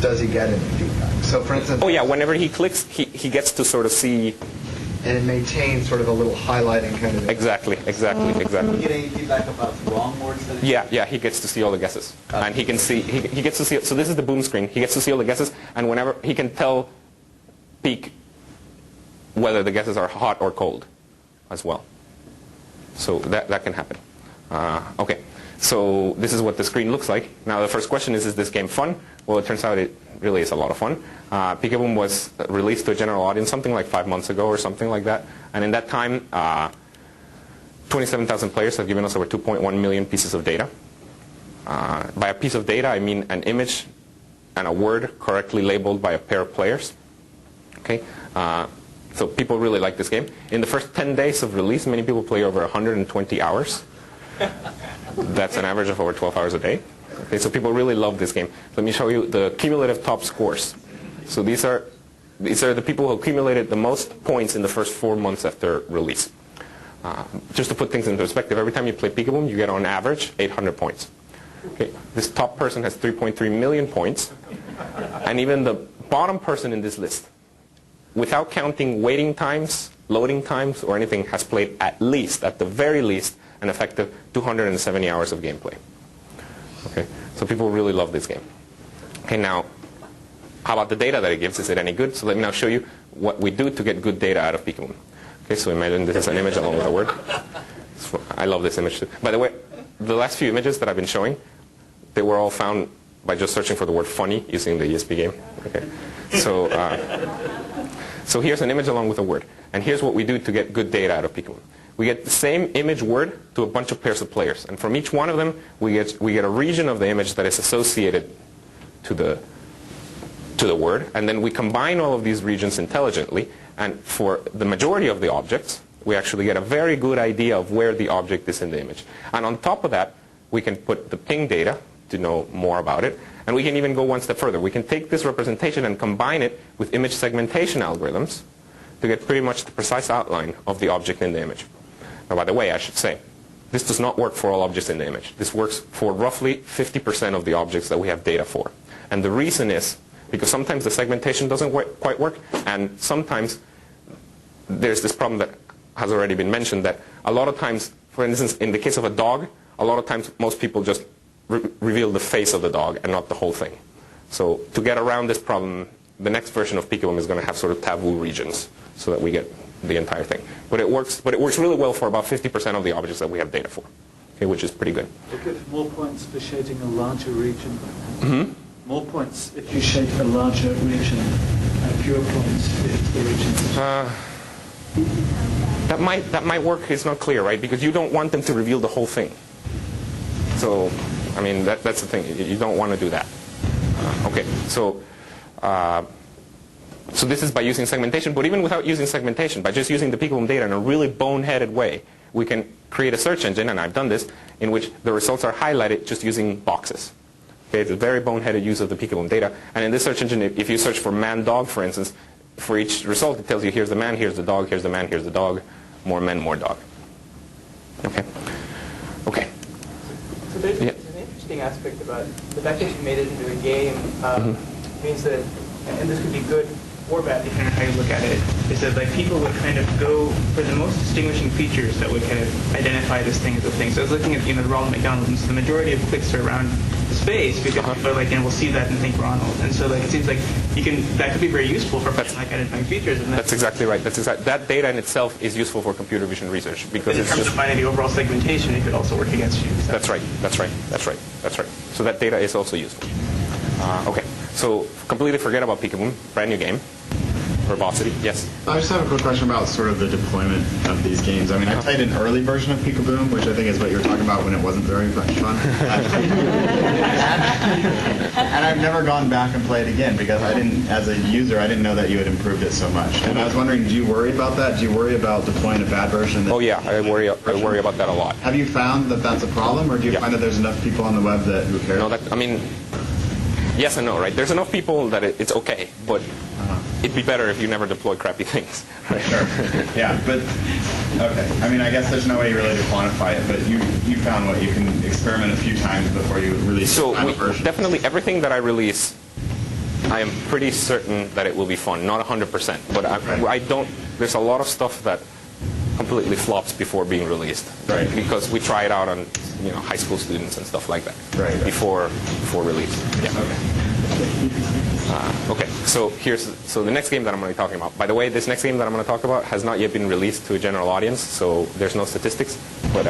Does he get any feedback? So for instance... Oh yeah, whenever he clicks, he gets to sort of see... And it maintains sort of a little highlighting kind of... Exactly. Does he get any feedback about wrong words that Yeah, he gets to see all the guesses. And he can see, he gets to see, so this is the Boom screen. He gets to see all the guesses, and whenever, he can tell Peek whether the guesses are hot or cold as well. So that can happen. Okay, so this is what the screen looks like. Now the first question is this game fun? Well, it turns out it really is a lot of fun. Peekaboom was released to a general audience something like 5 months ago or something like that. And in that time, 27,000 players have given us over 2.1 million pieces of data. By a piece of data, I mean an image and a word correctly labeled by a pair of players. Okay, so people really like this game. In the first 10 days of release, many people play over 120 hours. That's an average of over 12 hours a day. Okay, so people really love this game. Let me show you the cumulative top scores. So these are the people who accumulated the most points in the first 4 months after release. Just to put things into perspective, every time you play Peekaboom, you get on average 800 points. Okay, this top person has 3.3 million points, and even the bottom person in this list, without counting waiting times, loading times, or anything, has played at the very least, an effective 270 hours of gameplay. Okay, so people really love this game. Okay, now, how about the data that it gives? Is it any good? So let me now show you what we do to get good data out of Peekaboom. Okay, so imagine this is an image along with a word. I love this image too. By the way, the last few images that I've been showing, they were all found by just searching for the word funny using the ESP game. Okay, so here's an image along with a word. And here's what we do to get good data out of Peekaboom. We get the same image word to a bunch of pairs of players. And from each one of them, we get a region of the image that is associated to the word. And then we combine all of these regions intelligently. And for the majority of the objects, we actually get a very good idea of where the object is in the image. And on top of that, we can put the ping data to know more about it. And we can even go one step further. We can take this representation and combine it with image segmentation algorithms to get pretty much the precise outline of the object in the image. Now, by the way, I should say, this does not work for all objects in the image. This works for roughly 50% of the objects that we have data for. And the reason is because sometimes the segmentation doesn't quite work, and sometimes there's this problem that has already been mentioned, that a lot of times, for instance, in the case of a dog, a lot of times most people just reveal the face of the dog and not the whole thing. So to get around this problem, the next version of Peekaboom is going to have sort of taboo regions so that we get the entire thing. But it works really well for about 50% of the objects that we have data for, okay, which is pretty good. You get more points for shading a larger region. Mm-hmm. More points if you shade a larger region, and fewer points if the region is... That might work. It's not clear, right? Because you don't want them to reveal the whole thing. So, I mean, that's the thing. You don't want to do that. Okay, so this is by using segmentation, but even without using segmentation, by just using the Peekaboom data in a really boneheaded way, we can create a search engine, and I've done this, in which the results are highlighted just using boxes. Okay, it's a very boneheaded use of the Peekaboom data. And in this search engine, if you search for man-dog, for instance, for each result, it tells you here's the man, here's the dog, here's the man, here's the dog, more men, more dog. Okay. Okay. So there's an interesting aspect about the fact that you made it into a game means that, and this could be good or bad, depending on how you look at it, is that like people would kind of go for the most distinguishing features that would kind of identify this thing as a thing. So I was looking at the Ronald McDonald, and so the majority of clicks are around his face because people are like, we'll see that and think Ronald. And so like it seems like that could be very useful for like identifying features. And that's exactly right. That data in itself is useful for computer vision research because in terms of finding the overall segmentation, it could also work against you. That's right. So that data is also useful. Okay. So completely forget about Peekaboo. Brand new game. Verbosity. Yes. I just have a quick question about sort of the deployment of these games. I mean, I played an early version of Peekaboo, which I think is what you were talking about when it wasn't very much fun. And I've never gone back and played again because I didn't, as a user, I didn't know that you had improved it so much. And I was wondering, do you worry about that? Do you worry about deploying a bad version? Oh yeah, I worry about that a lot. Have you found that that's a problem, or do you find that there's enough people on the web who care? No, I mean, yes and no, right? There's enough people that it's okay, but it'd be better if you never deploy crappy things. Right? Sure. Yeah, but okay. I mean, I guess there's no way really to quantify it, but you found what you can experiment a few times before you release the final version. Definitely everything that I release, I am pretty certain that it will be fun. Not 100%, but I don't. There's a lot of stuff that completely flops before being released. Right. Because we try it out on high school students and stuff like that. Right. Before release. Yeah. Okay. So the next game that I'm going to be talking about. By the way, this next game that I'm going to talk about has not yet been released to a general audience, so there's no statistics. But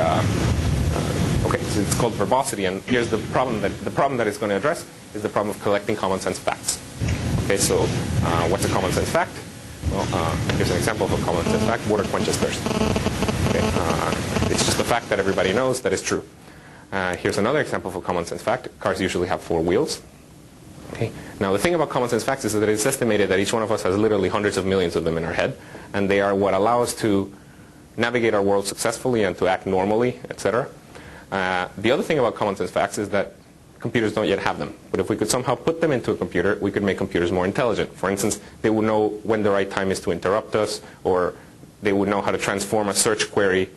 okay, so it's called Verbosity, and here's the problem that it's going to address is the problem of collecting common sense facts. Okay. So what's a common sense fact? Well, here's an example of a common sense fact: water quenches thirst. Okay. It's just a fact that everybody knows that is true. Here's another example of a common sense fact: cars usually have 4 wheels. Okay. Now the thing about common sense facts is that it's estimated that each one of us has literally hundreds of millions of them in our head, and they are what allow us to navigate our world successfully and to act normally, etc. The other thing about common sense facts is that computers don't yet have them. But if we could somehow put them into a computer, we could make computers more intelligent. For instance, they would know when the right time is to interrupt us, or they would know how to transform a search query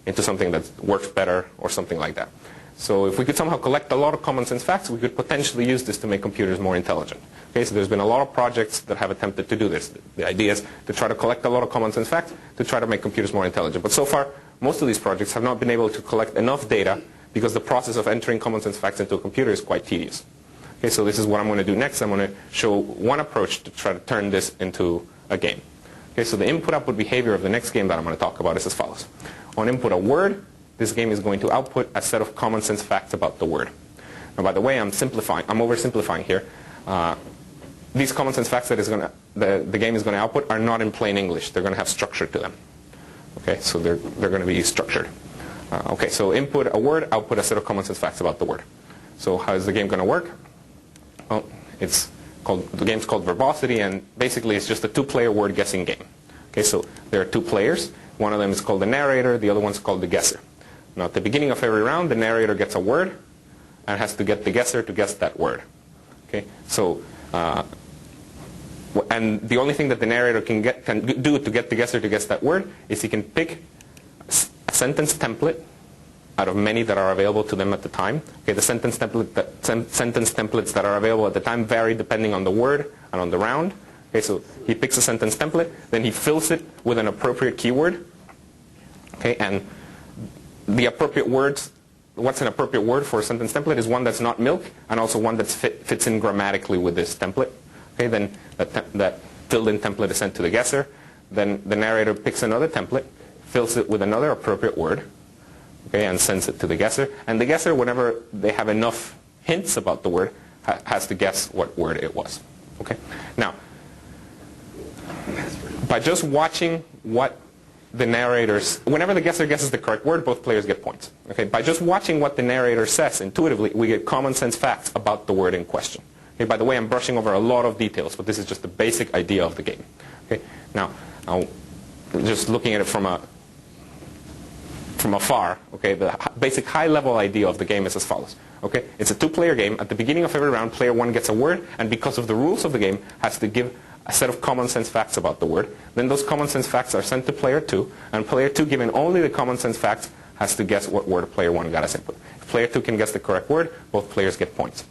into something that works better, or something like that. So if we could somehow collect a lot of common sense facts, we could potentially use this to make computers more intelligent. Okay, so there's been a lot of projects that have attempted to do this. The idea is to try to collect a lot of common sense facts to try to make computers more intelligent. But so far, most of these projects have not been able to collect enough data because the process of entering common sense facts into a computer is quite tedious. Okay, so this is what I'm going to do next. I'm going to show one approach to try to turn this into a game. Okay, so the input-output behavior of the next game that I'm going to talk about is as follows. On input a word, this game is going to output a set of common sense facts about the word. Now, by the way, I'm oversimplifying here. These common sense facts that the game is going to output are not in plain English. They're going to have structure to them. Okay, so they're going to be structured. Okay, so input a word, output a set of common sense facts about the word. So how is the game going to work? Well, the game's called Verbosity, and basically it's just a 2-player word guessing game. Okay, so there are 2 players. One of them is called the narrator, the other one's called the guesser. Now, at the beginning of every round, the narrator gets a word and has to get the guesser to guess that word. Okay, so and the only thing that the narrator can do to get the guesser to guess that word is he can pick a sentence template out of many that are available to them at the time. Okay, the sentence templates that are available at the time vary depending on the word and on the round. Okay, so he picks a sentence template, then he fills it with an appropriate keyword. Okay, and the appropriate words, what's an appropriate word for a sentence template is one that's not milk and also one that fits in grammatically with this template. Okay, then that filled-in template is sent to the guesser. Then the narrator picks another template, fills it with another appropriate word, okay, and sends it to the guesser. And the guesser, whenever they have enough hints about the word, has to guess what word it was. Okay, now, by just watching what the narrators, whenever the guesser guesses the correct word, both players get points. Okay, by just watching what the narrator says intuitively, we get common sense facts about the word in question. Okay, by the way, I'm brushing over a lot of details, but this is just the basic idea of the game. Okay, now, just looking at it from afar, okay, the basic high-level idea of the game is as follows. Okay, it's a 2-player game. At the beginning of every round, player 1 gets a word, and because of the rules of the game, has to give a set of common sense facts about the word. Then those common sense facts are sent to player 2, and player 2, given only the common sense facts, has to guess what word player 1 got as input. If player 2 can guess the correct word, both players get points.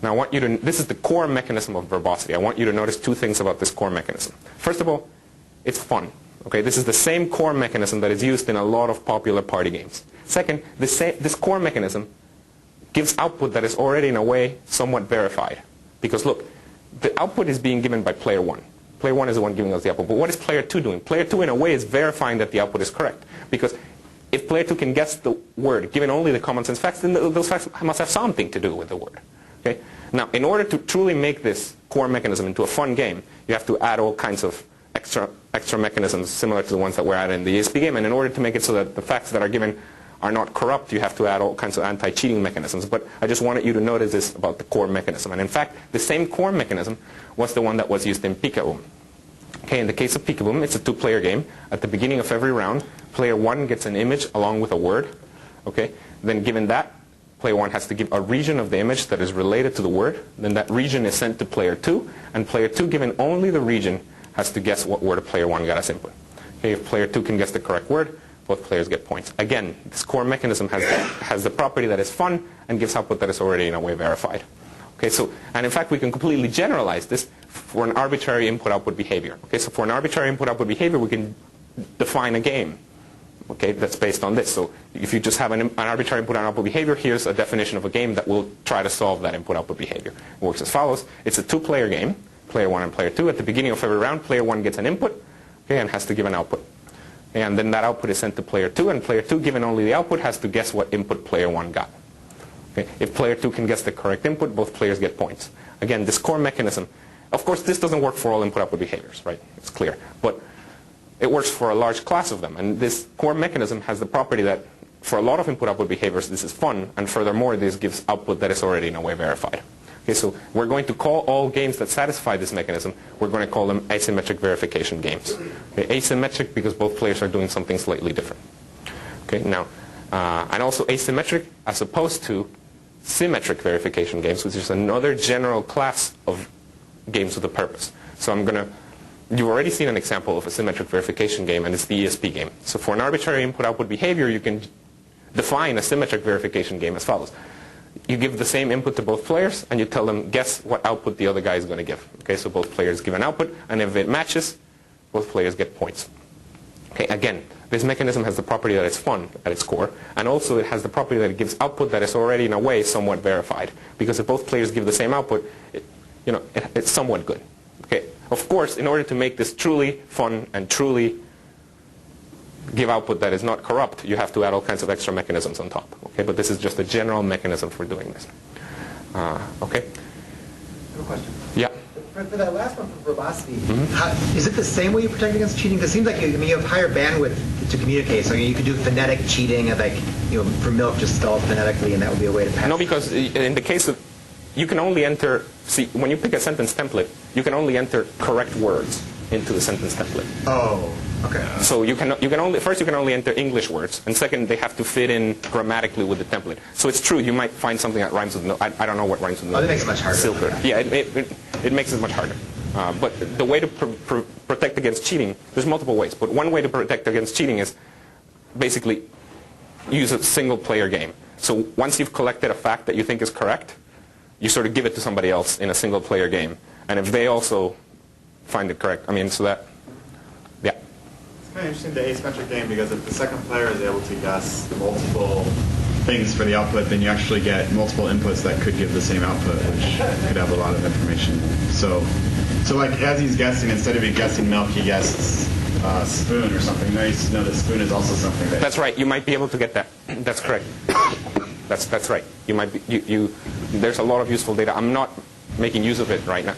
Now I want you to, this is the core mechanism of verbosity. I want you to notice two things about this core mechanism. First of all, it's fun. Okay, this is the same core mechanism that is used in a lot of popular party games. Second, this core mechanism gives output that is already in a way somewhat verified. Because look, the output is being given by player 1. Player 1 is the one giving us the output. But what is player 2 doing? Player 2 in a way is verifying that the output is correct. Because if player 2 can guess the word, given only the common sense facts, then those facts must have something to do with the word. Okay? Now, in order to truly make this core mechanism into a fun game, you have to add all kinds of extra mechanisms similar to the ones that were added in the ESP game. And in order to make it so that the facts that are given are not corrupt, you have to add all kinds of anti-cheating mechanisms. But I just wanted you to notice this about the core mechanism. And in fact, the same core mechanism was the one that was used in Peekaboo. Okay, in the case of Peekaboo, it's a two-player game. At the beginning of every round, player 1 gets an image along with a word. Okay, then given that, player 1 has to give a region of the image that is related to the word. Then that region is sent to player 2, and player 2, given only the region, has to guess what word player 1 got as input. Okay, if player 2 can guess the correct word, both players get points. Again, this core mechanism has the property that is fun and gives output that is already in a way verified. Okay, so, and in fact, we can completely generalize this for an arbitrary input-output behavior. Okay, so for an arbitrary input-output behavior, we can define a game. Okay, that's based on this. So if you just have an arbitrary input and output behavior, here's a definition of a game that will try to solve that input-output behavior. It works as follows. It's a two-player game, player 1 and player 2. At the beginning of every round, player 1 gets an input, okay, and has to give an output. And then that output is sent to player 2, and player 2, given only the output, has to guess what input player 1 got. Okay. If player 2 can guess the correct input, both players get points. Again, this core mechanism, of course, this doesn't work for all input-output behaviors, right? It's clear. But it works for a large class of them. And this core mechanism has the property that for a lot of input-output behaviors, this is fun. And furthermore, this gives output that is already in a way verified. Okay, so we're going to call all games that satisfy this mechanism, we're going to call them asymmetric verification games. Okay, asymmetric because both players are doing something slightly different. Okay, now, and also asymmetric as opposed to symmetric verification games, which is another general class of games with a purpose. So you've already seen an example of a symmetric verification game, and it's the ESP game. So for an arbitrary input-output behavior, you can define a symmetric verification game as follows. You give the same input to both players, and you tell them, guess what output the other guy is going to give. Okay, so both players give an output, and if it matches, both players get points. Okay, again, this mechanism has the property that it's fun at its core, and also it has the property that it gives output that is already, in a way, somewhat verified. Because if both players give the same output, it's somewhat good. Okay, of course, in order to make this truly fun and truly give output that is not corrupt, you have to add all kinds of extra mechanisms on top. Okay, but this is just a general mechanism for doing this. Okay? I have a question. Yeah. For that last one, for verbosity, is it the same way you protect against cheating? Because it seems like you have higher bandwidth to communicate, so you could do phonetic cheating, and for milk just spelled phonetically, and that would be a way to pass. No, because in the case of, you can only enter, see, when you pick a sentence template, you can only enter correct words into the sentence template. Oh, okay. So you can only enter English words, and second, they have to fit in grammatically with the template. So it's true, you might find something that rhymes with no. I don't know what rhymes with no. Oh, that makes it much harder. Silver. Yeah, it makes it much harder. But the way to protect against cheating, there's multiple ways. But one way to protect against cheating is basically use a single-player game. So once you've collected a fact that you think is correct, you sort of give it to somebody else in a single-player game. And if they also find it correct, so that, yeah. It's kind of interesting, the asymmetric game, because if the second player is able to guess multiple things for the output, then you actually get multiple inputs that could give the same output, which could have a lot of information. So like as he's guessing, instead of guessing milk, he guessed spoon or something. Now you know that spoon is also something. That's right. You might be able to get that. That's correct. That's right. You might be. There's a lot of useful data. I'm not making use of it right now.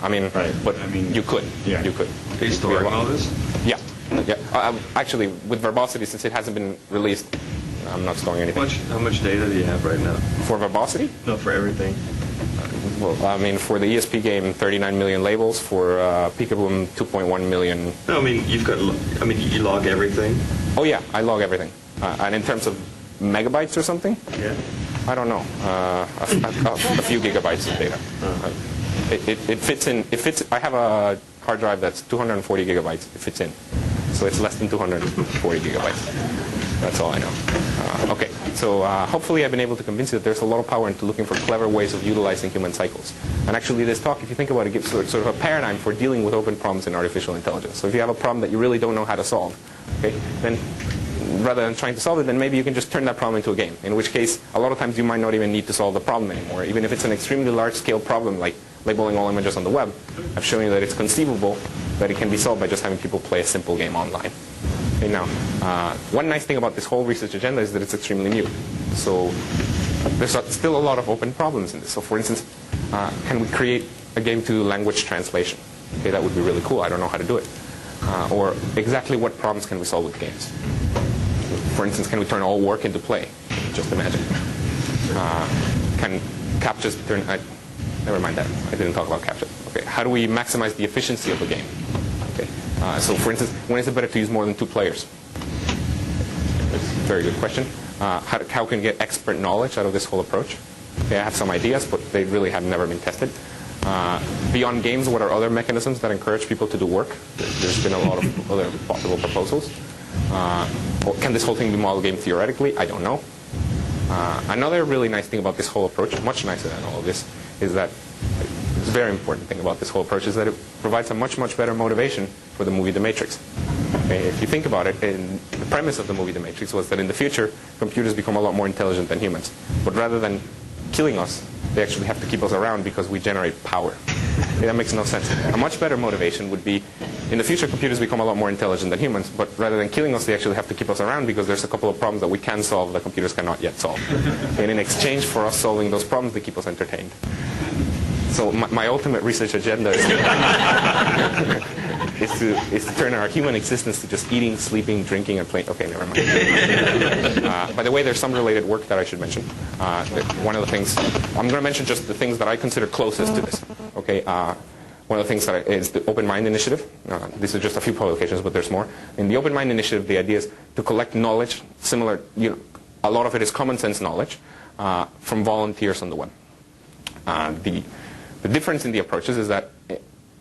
But you could. Yeah. You could. Are you storing all this? Yeah. Yeah. Actually, with verbosity, since it hasn't been released, I'm not storing anything. How much data do you have right now? For verbosity? No, for everything. Well, for the ESP game, 39 million labels. For Peekaboo, 2.1 million. No, you log everything? Oh, yeah, I log everything. And in terms of megabytes or something? Yeah. I don't know. A few gigabytes of data. It fits in. I have a hard drive that's 240 gigabytes. It fits in. So it's less than 240 gigabytes. That's all I know. Okay. So hopefully I've been able to convince you that there's a lot of power into looking for clever ways of utilizing human cycles. And actually this talk, if you think about it, gives sort of a paradigm for dealing with open problems in artificial intelligence. So if you have a problem that you really don't know how to solve, okay, then rather than trying to solve it, then maybe you can just turn that problem into a game. In which case, a lot of times you might not even need to solve the problem anymore. Even if it's an extremely large-scale problem like labeling all images on the web, I've shown you that it's conceivable that it can be solved by just having people play a simple game online. Okay, now, one nice thing about this whole research agenda is that it's extremely new. So there's still a lot of open problems in this. So for instance, can we create a game to language translation? Okay, that would be really cool. I don't know how to do it. Or exactly what problems can we solve with games? For instance, can we turn all work into play? Just imagine. Can CAPTCHAs turn... never mind that. I didn't talk about CAPTCHA. Okay, how do we maximize the efficiency of the game? Okay, so for instance, when is it better to use more than 2 players? That's a very good question. How can we get expert knowledge out of this whole approach? Okay, I have some ideas, but they really have never been tested. Beyond games, what are other mechanisms that encourage people to do work? There's been a lot of other possible proposals. Can this whole thing be model game theoretically? I don't know. Another really nice thing about this whole approach, much nicer than all of this, is that it's a very important thing about this whole approach is that it provides a much, much better motivation for the movie The Matrix. Okay, if you think about it, the premise of the movie The Matrix was that in the future, computers become a lot more intelligent than humans. But rather than killing us, they actually have to keep us around because we generate power. Okay, that makes no sense. A much better motivation would be, in the future, computers become a lot more intelligent than humans, but rather than killing us, they actually have to keep us around because there's a couple of problems that we can solve that computers cannot yet solve. And in exchange for us solving those problems, they keep us entertained. So my ultimate research agenda is to turn our human existence to just eating, sleeping, drinking, and playing. Okay, never mind. By the way, there's some related work that I should mention. One of the things, I'm going to mention just the things that I consider closest to this. Okay, one of the things that is the Open Mind Initiative. These are just a few publications, but there's more. In the Open Mind Initiative, the idea is to collect knowledge, similar, a lot of it is common sense knowledge, from volunteers on the web. The difference in the approaches is that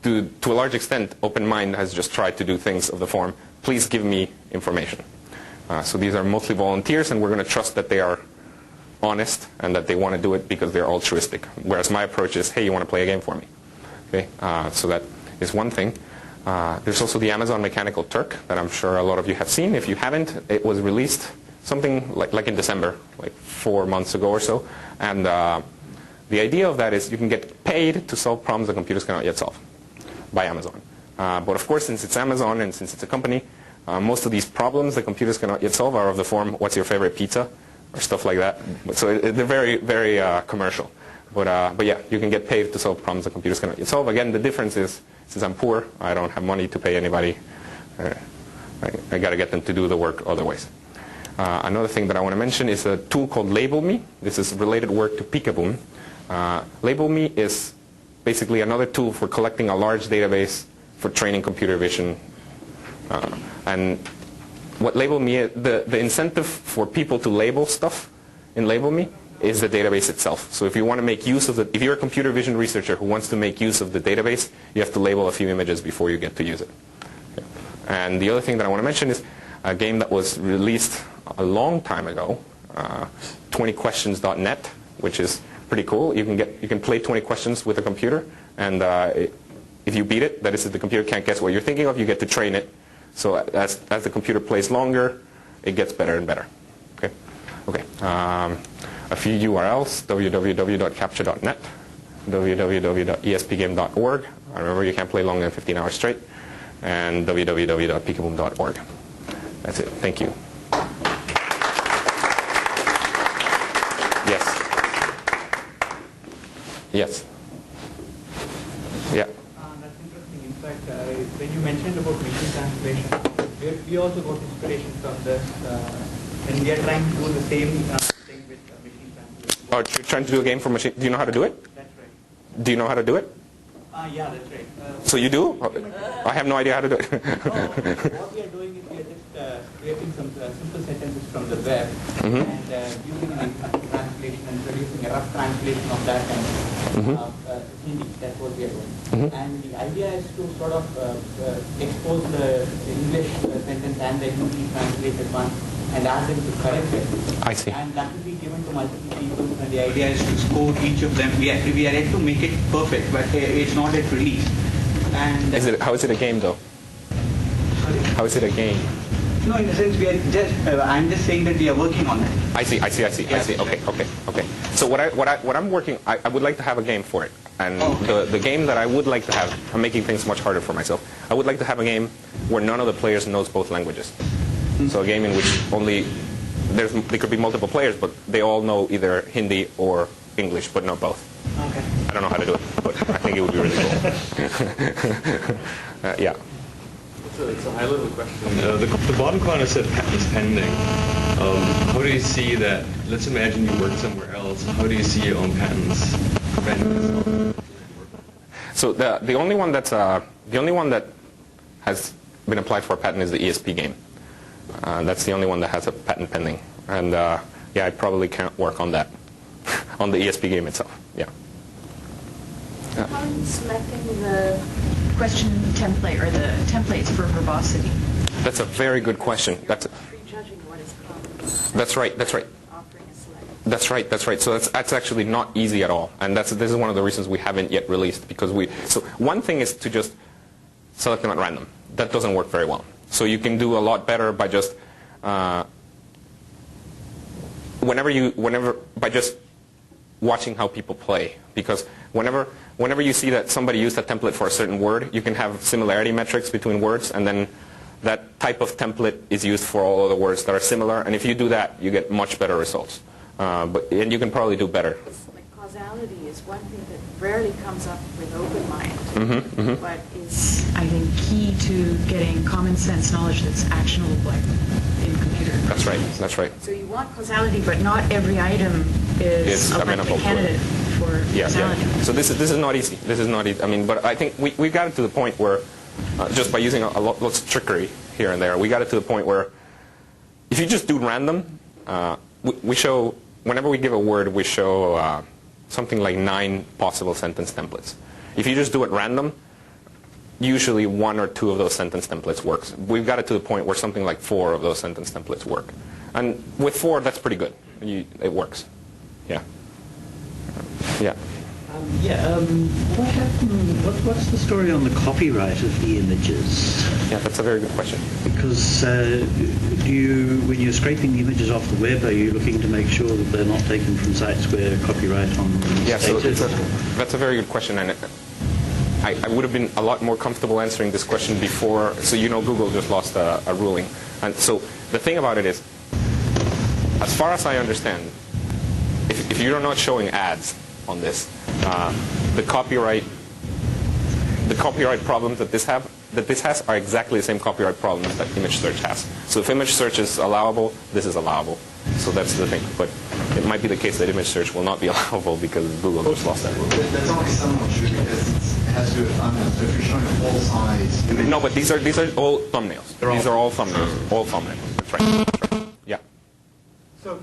to a large extent, Open Mind has just tried to do things of the form, please give me information. So these are mostly volunteers, and we're going to trust that they are honest and that they want to do it because they're altruistic. Whereas my approach is, hey, you want to play a game for me? Okay, so that is one thing. There's also the Amazon Mechanical Turk that I'm sure a lot of you have seen. If you haven't, it was released something like in December, like 4 months ago or so. And the idea of that is you can get paid to solve problems that computers cannot yet solve by Amazon. But of course, since it's Amazon and since it's a company, most of these problems that computers cannot yet solve are of the form, what's your favorite pizza? Or stuff like that. So they're very, very commercial. But yeah, you can get paid to solve problems that computers cannot yet solve. Again, the difference is, since I'm poor, I don't have money to pay anybody. I got to get them to do the work other ways. Another thing that I want to mention is a tool called LabelMe. This is related work to Peekaboom. LabelMe is basically another tool for collecting a large database for training computer vision. And what LabelMe, the incentive for people to label stuff in LabelMe is the database itself. So if you want to make use of if you're a computer vision researcher who wants to make use of the database, you have to label a few images before you get to use it. Okay. And the other thing that I want to mention is a game that was released a long time ago, 20questions.net, which is pretty cool. You can play 20 questions with a computer, and if you beat it, that is, if the computer can't guess what you're thinking of, you get to train it. So as the computer plays longer, it gets better and better. Okay. A few URLs: www.captcha.net, www.espgame.org. Remember, you can't play longer than 15 hours straight, and www.peekaboom.org. That's it. Thank you. Yes. Yes. Yeah. That's interesting. In fact, when you mentioned about machine translation, we also got inspiration from this, and we are trying to do the same thing with machine translation. Oh, you're trying to do a game for machine. Do you know how to do it? That's right. Do you know how to do it? Yeah, that's right. So you do? I have no idea how to do it. What we are doing is we are just creating some simple sentences from the web, Mm-hmm. and using an translation and producing a rough translation of that and Hindi. That's what we are doing. Mm-hmm. And the idea is to sort of expose the English sentence and the Hindi translated one and ask them to correct it. I see. And that will be given to multiple people, and the idea is to score each of them. We are yet to make it perfect, but it's not yet released. And how is it a game though? Sorry? How is it a game? No, in the sense we are just. I'm just saying that we are working on it. I see. Okay. So what I'm working, I would like to have a game for it, and the game that I would like to have, I'm making things much harder for myself. I would like to have a game where none of the players knows both languages. So a game in which there could be multiple players, but they all know either Hindi or English, but not both. Okay. I don't know how to do it, but I think it would be really cool. Yeah. It's a high-level question. The bottom corner said patents pending. How do you see that? Let's imagine you work somewhere else. How do you see your own patents pending? So the only one that has been applied for a patent is the ESP game. That's the only one that has a patent pending. And yeah, I probably can't work on that, on the ESP game itself. Yeah. How are you selecting the question template or the templates for verbosity? That's a very good question. Prejudging what is called. That's right. Offering a select. That's right. So that's actually not easy at all, and this is one of the reasons we haven't yet released, because so one thing is to just select them at random. That doesn't work very well. So you can do a lot better by just by just watching how people play, because whenever you see that somebody used a template for a certain word, you can have similarity metrics between words, and then that type of template is used for all other words that are similar, and if you do that, you get much better results. And you can probably do better. Like causality is one thing that rarely comes up with OpenMind, but is, I think, key to getting common sense knowledge that's actionable like in computer. That's right. So you want causality, but not every item is a likely candidate for causality. Yeah. So this is not easy. I mean, but I think we got it to the point where, just by using lots of trickery here and there, we got it to the point where if you just do random, we show, whenever we give a word, we show something like 9 possible sentence templates. If you just do it random, usually 1 or 2 of those sentence templates works. We've got it to the point where something like 4 of those sentence templates work. And with 4, that's pretty good. It works. Yeah. Yeah. What happened? What's the story on the copyright of the images? Yeah, that's a very good question. Because when you're scraping the images off the web, are you looking to make sure that they're not taken from sites where copyright on them is stated? That's a very good question, and I would have been a lot more comfortable answering this question before. So Google just lost a ruling, and so the thing about it is, as far as I understand, if you're not showing ads on this, the copyright problems that this has are exactly the same copyright problems that image search has. So if image search is allowable, this is allowable. So that's the thing. But it might be the case that image search will not be allowable because Google just lost that rule. That's only somewhat true because it has to do with thumbnails. So if you're showing a full-size image... No, but these are all thumbnails. These are all thumbnails. All thumbnails. That's right. Yeah. So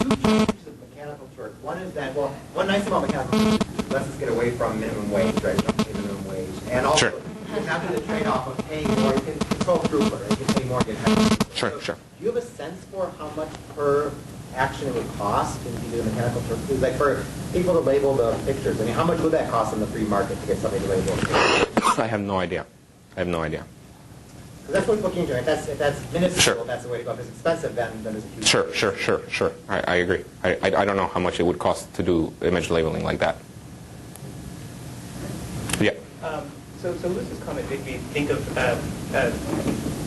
2 changes of mechanical Turk. One is that, well, one nice thing about mechanical Turk is lets us get away from minimum wage, right? You don't pay minimum wage. And also, you have to do the trade-off of paying more. You can control throughput, right? You can pay more, get higher. Sure. Do you have a sense for how much per action it would cost if you do the mechanical Turk? Like for people to label the pictures, I mean, how much would that cost in the free market to get somebody to label a picture? I have no idea. Because that's what we're looking into. If that's minuscule, that's the way to go. If it's expensive, then there's a huge... Sure. I agree. I don't know how much it would cost to do image labeling like that. Yeah. So Lewis's comment made me think of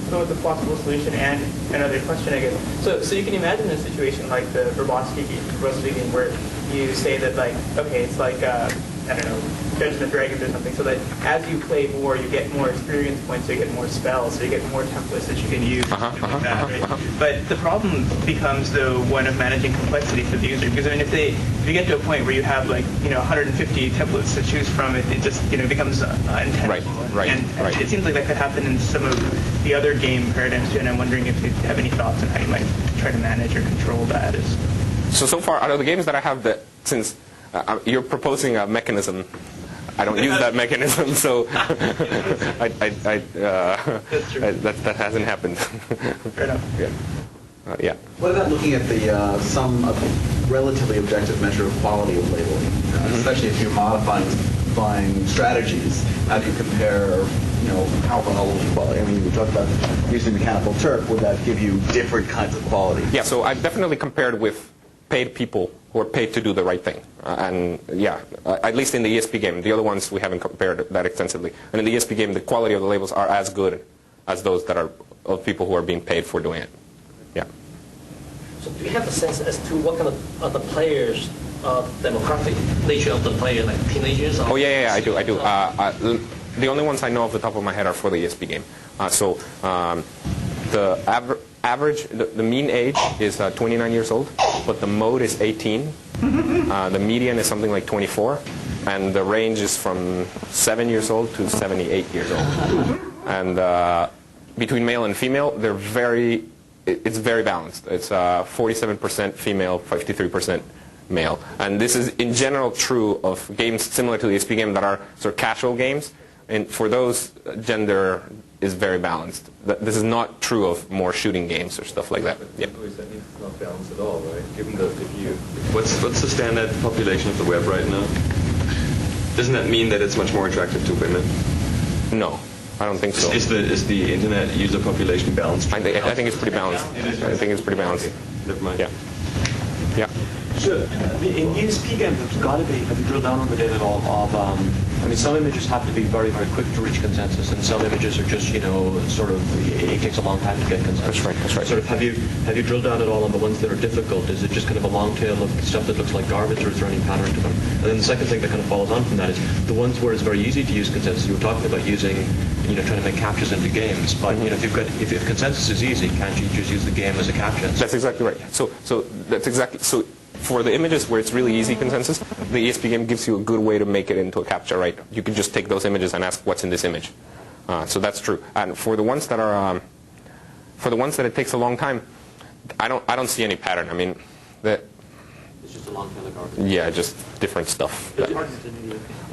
both a possible solution and another question, I guess. So you can imagine a situation like the verbosity game where you say that, like, okay, it's like, I don't know, Dungeons & Dragons or something, so that as you play more, you get more experience points, so you get more spells, so you get more templates that you can use, But the problem becomes, though, one of managing complexity for the user, because I mean, if you get to a point where you have, like, 150 templates to choose from, it just, becomes untenable. Right. It seems like that could happen in some of the other game paradigms too, and I'm wondering if you have any thoughts on how you might try to manage or control that. So far, out of the games that I have, that since you're proposing a mechanism, I don't use that mechanism, so that hasn't happened. Fair enough. Yeah. Yeah. What about looking at the some relatively objective measure of quality of labeling, especially if you're modifying strategies? How do you compare, how well quality? I mean, we talked about using Mechanical Turk. Would that give you different kinds of quality? Yeah. So I've definitely compared with paid people who are paid to do the right thing, and yeah, at least in the ESP game. The other ones we haven't compared that extensively. And in the ESP game, the quality of the labels are as good as those that are of people who are being paid for doing it. Yeah. So do you have a sense as to what kind of the players, demographic nature of the player, like teenagers? Or I do. The only ones I know off the top of my head are for the ESP game. The average, the mean age is 29 years old, but the mode is 18. The median is something like 24, and the range is from 7 years old to 78 years old. And between male and female, it's very balanced. It's 47% female, 53% male. And this is in general true of games similar to the ESP game that are sort of casual games. And for those, gender is very balanced. This is not true of more shooting games or stuff like that. Yeah. That means it's not balanced at all, right? Given that what's the standard population of the web right now? Doesn't that mean that it's much more attractive to women? No. I don't think so. Is the internet user population balanced? I think it's pretty balanced. I think it's pretty balanced. Never mind. Yeah. Yeah. So, in ESP games, there's got to be, have you drilled down on the data at all, some images have to be very, very quick to reach consensus, and some images are just, it takes a long time to get consensus. That's right. Sort of, have you drilled down at all on the ones that are difficult? Is it just kind of a long tail of stuff that looks like garbage, or is there any pattern to them? And then the second thing that kind of follows on from that is the ones where it's very easy to use consensus. You were talking about using, trying to make captures into games, but if consensus is easy, can't you just use the game as a capture? That's exactly right. So for the images where it's really easy consensus, the ESP game gives you a good way to make it into a captcha, right? You can just take those images and ask what's in this image. So that's true. And for the ones that are, it takes a long time, I don't see any pattern. I mean, it's just a long tail of garbage. Yeah, just different stuff.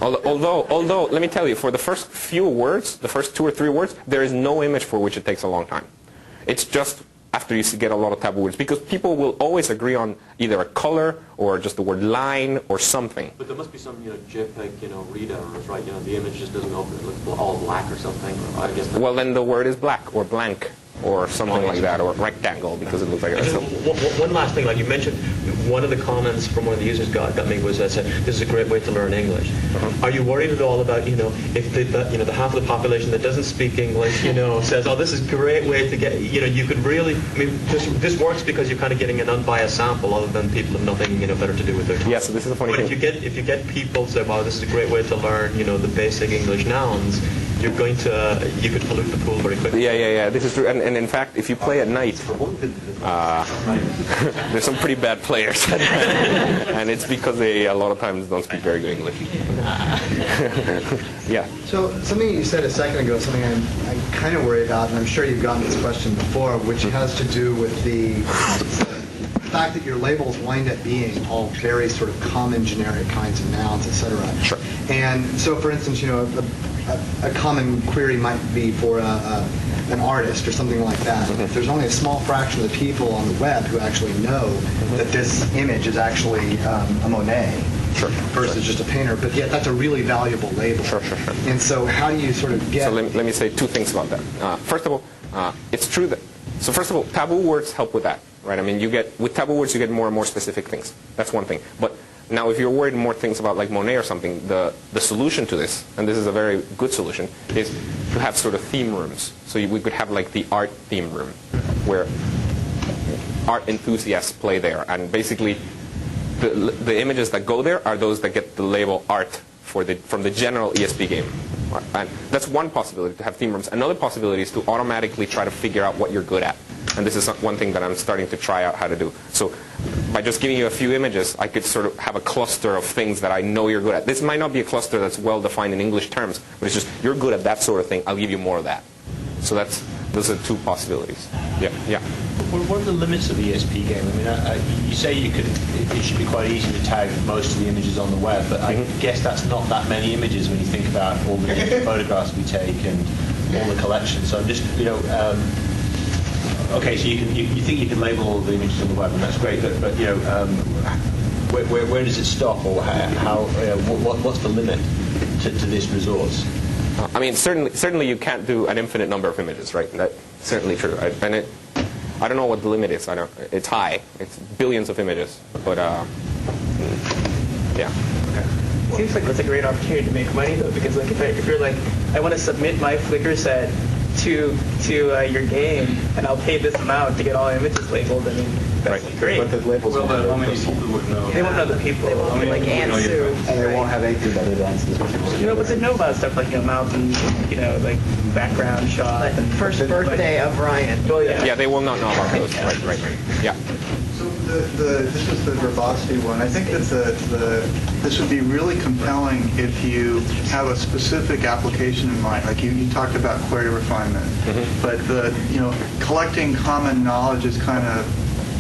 Although, let me tell you, for the first few words, the first 2 or 3 words, there is no image for which it takes a long time. It's just after you get a lot of taboo words, because people will always agree on either a color or just the word line or something. But there must be some, JPEG, read errors, right? The image just doesn't open; it looks all black or something. Or I guess. Well, then the word is black or blank or something like that, or rectangle because it looks like a. One last thing, like you mentioned, one of the comments from one of the users got me was that said, "This is a great way to learn English." Are you worried at all about, if the half of the population that doesn't speak English, says, "Oh, this is a great way to get," you could really, this works because you're kind of getting an unbiased sample, other than people have nothing, better to do with their time. Yeah, so this is a funny thing. If you get people say, "Wow, this is a great way to learn," the basic English nouns, you could pollute the pool very quickly. Yeah. This is true. And in fact, if you play at night, there's some pretty bad players. And it's because they a lot of times don't speak very good English. Yeah. So something you said a second ago, something I'm kind of worried about, and I'm sure you've gotten this question before, which has to do with the fact that your labels wind up being all very sort of common generic kinds of nouns, etc. Sure. And so, for instance, a common query might be for an artist or something like that. If there's only a small fraction of the people on the web who actually know that this image is actually a Monet versus just a painter, but yet that's a really valuable label. Sure. And so how do you sort of get... So let me say 2 things about that. First of all, it's true that... So first of all, taboo words help with that, right? I mean, with taboo words, you get more and more specific things. That's one thing. But now, if you're worried more things about like Monet or something, the solution to this, and this is a very good solution, is to have sort of theme rooms. So we could have like the art theme room, where art enthusiasts play there, and basically the images that go there are those that get the label art from the general ESP game. And that's one possibility, to have theme rooms. Another possibility is to automatically try to figure out what you're good at. And this is one thing that I'm starting to try out how to do. So by just giving you a few images, I could sort of have a cluster of things that I know you're good at. This might not be a cluster that's well defined in English terms, but it's just, you're good at that sort of thing, I'll give you more of that. So those are 2 possibilities. Yeah. What are the limits of the ESP game? I mean, you say it should be quite easy to tag most of the images on the web, but I guess that's not that many images when you think about all the photographs we take and all the collections. So I'm just, okay, so you think you can label all the images on the web, and that's great, but you know, where does it stop, or what's the limit to this resource? I mean, certainly you can't do an infinite number of images, right? That's certainly true. I don't know what the limit is. It's high. It's billions of images, but yeah. Okay. Seems like that's a great opportunity to make money though, because like if you're like, I want to submit my Flickr set to your game, and I'll pay this amount to get all images labeled. I mean, that's great. But the labels Well, but how many people would know? They won't know the people. They won't be like Ansu. and they won't have anything but events. You know, but they know about stuff like mountains, like background shot. Like and first birthday of Ryan. Well, yeah. Yeah, they will not know about those. Right. Yeah. So this is the verbosity one. I think that this would be really compelling if you have a specific application in mind. Like you talked about query refinement, but collecting common knowledge is kind of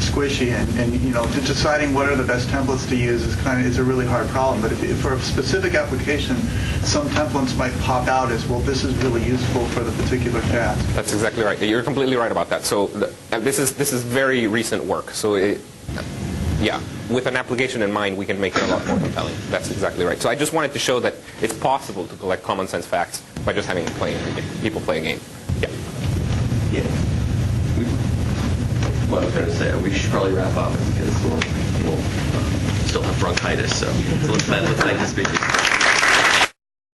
squishy, and deciding what are the best templates to use is a really hard problem. But if for a specific application, some templates might pop out as, well, this is really useful for the particular task. That's exactly right. You're completely right about that. So this is very recent work. So yeah, with an application in mind, we can make it a lot more compelling. That's exactly right. So I just wanted to show that it's possible to collect common sense facts by just having people play a game. Yeah. Yeah. Well, I was going to say, we should probably wrap up because we'll still have bronchitis, so let's thank the speakers.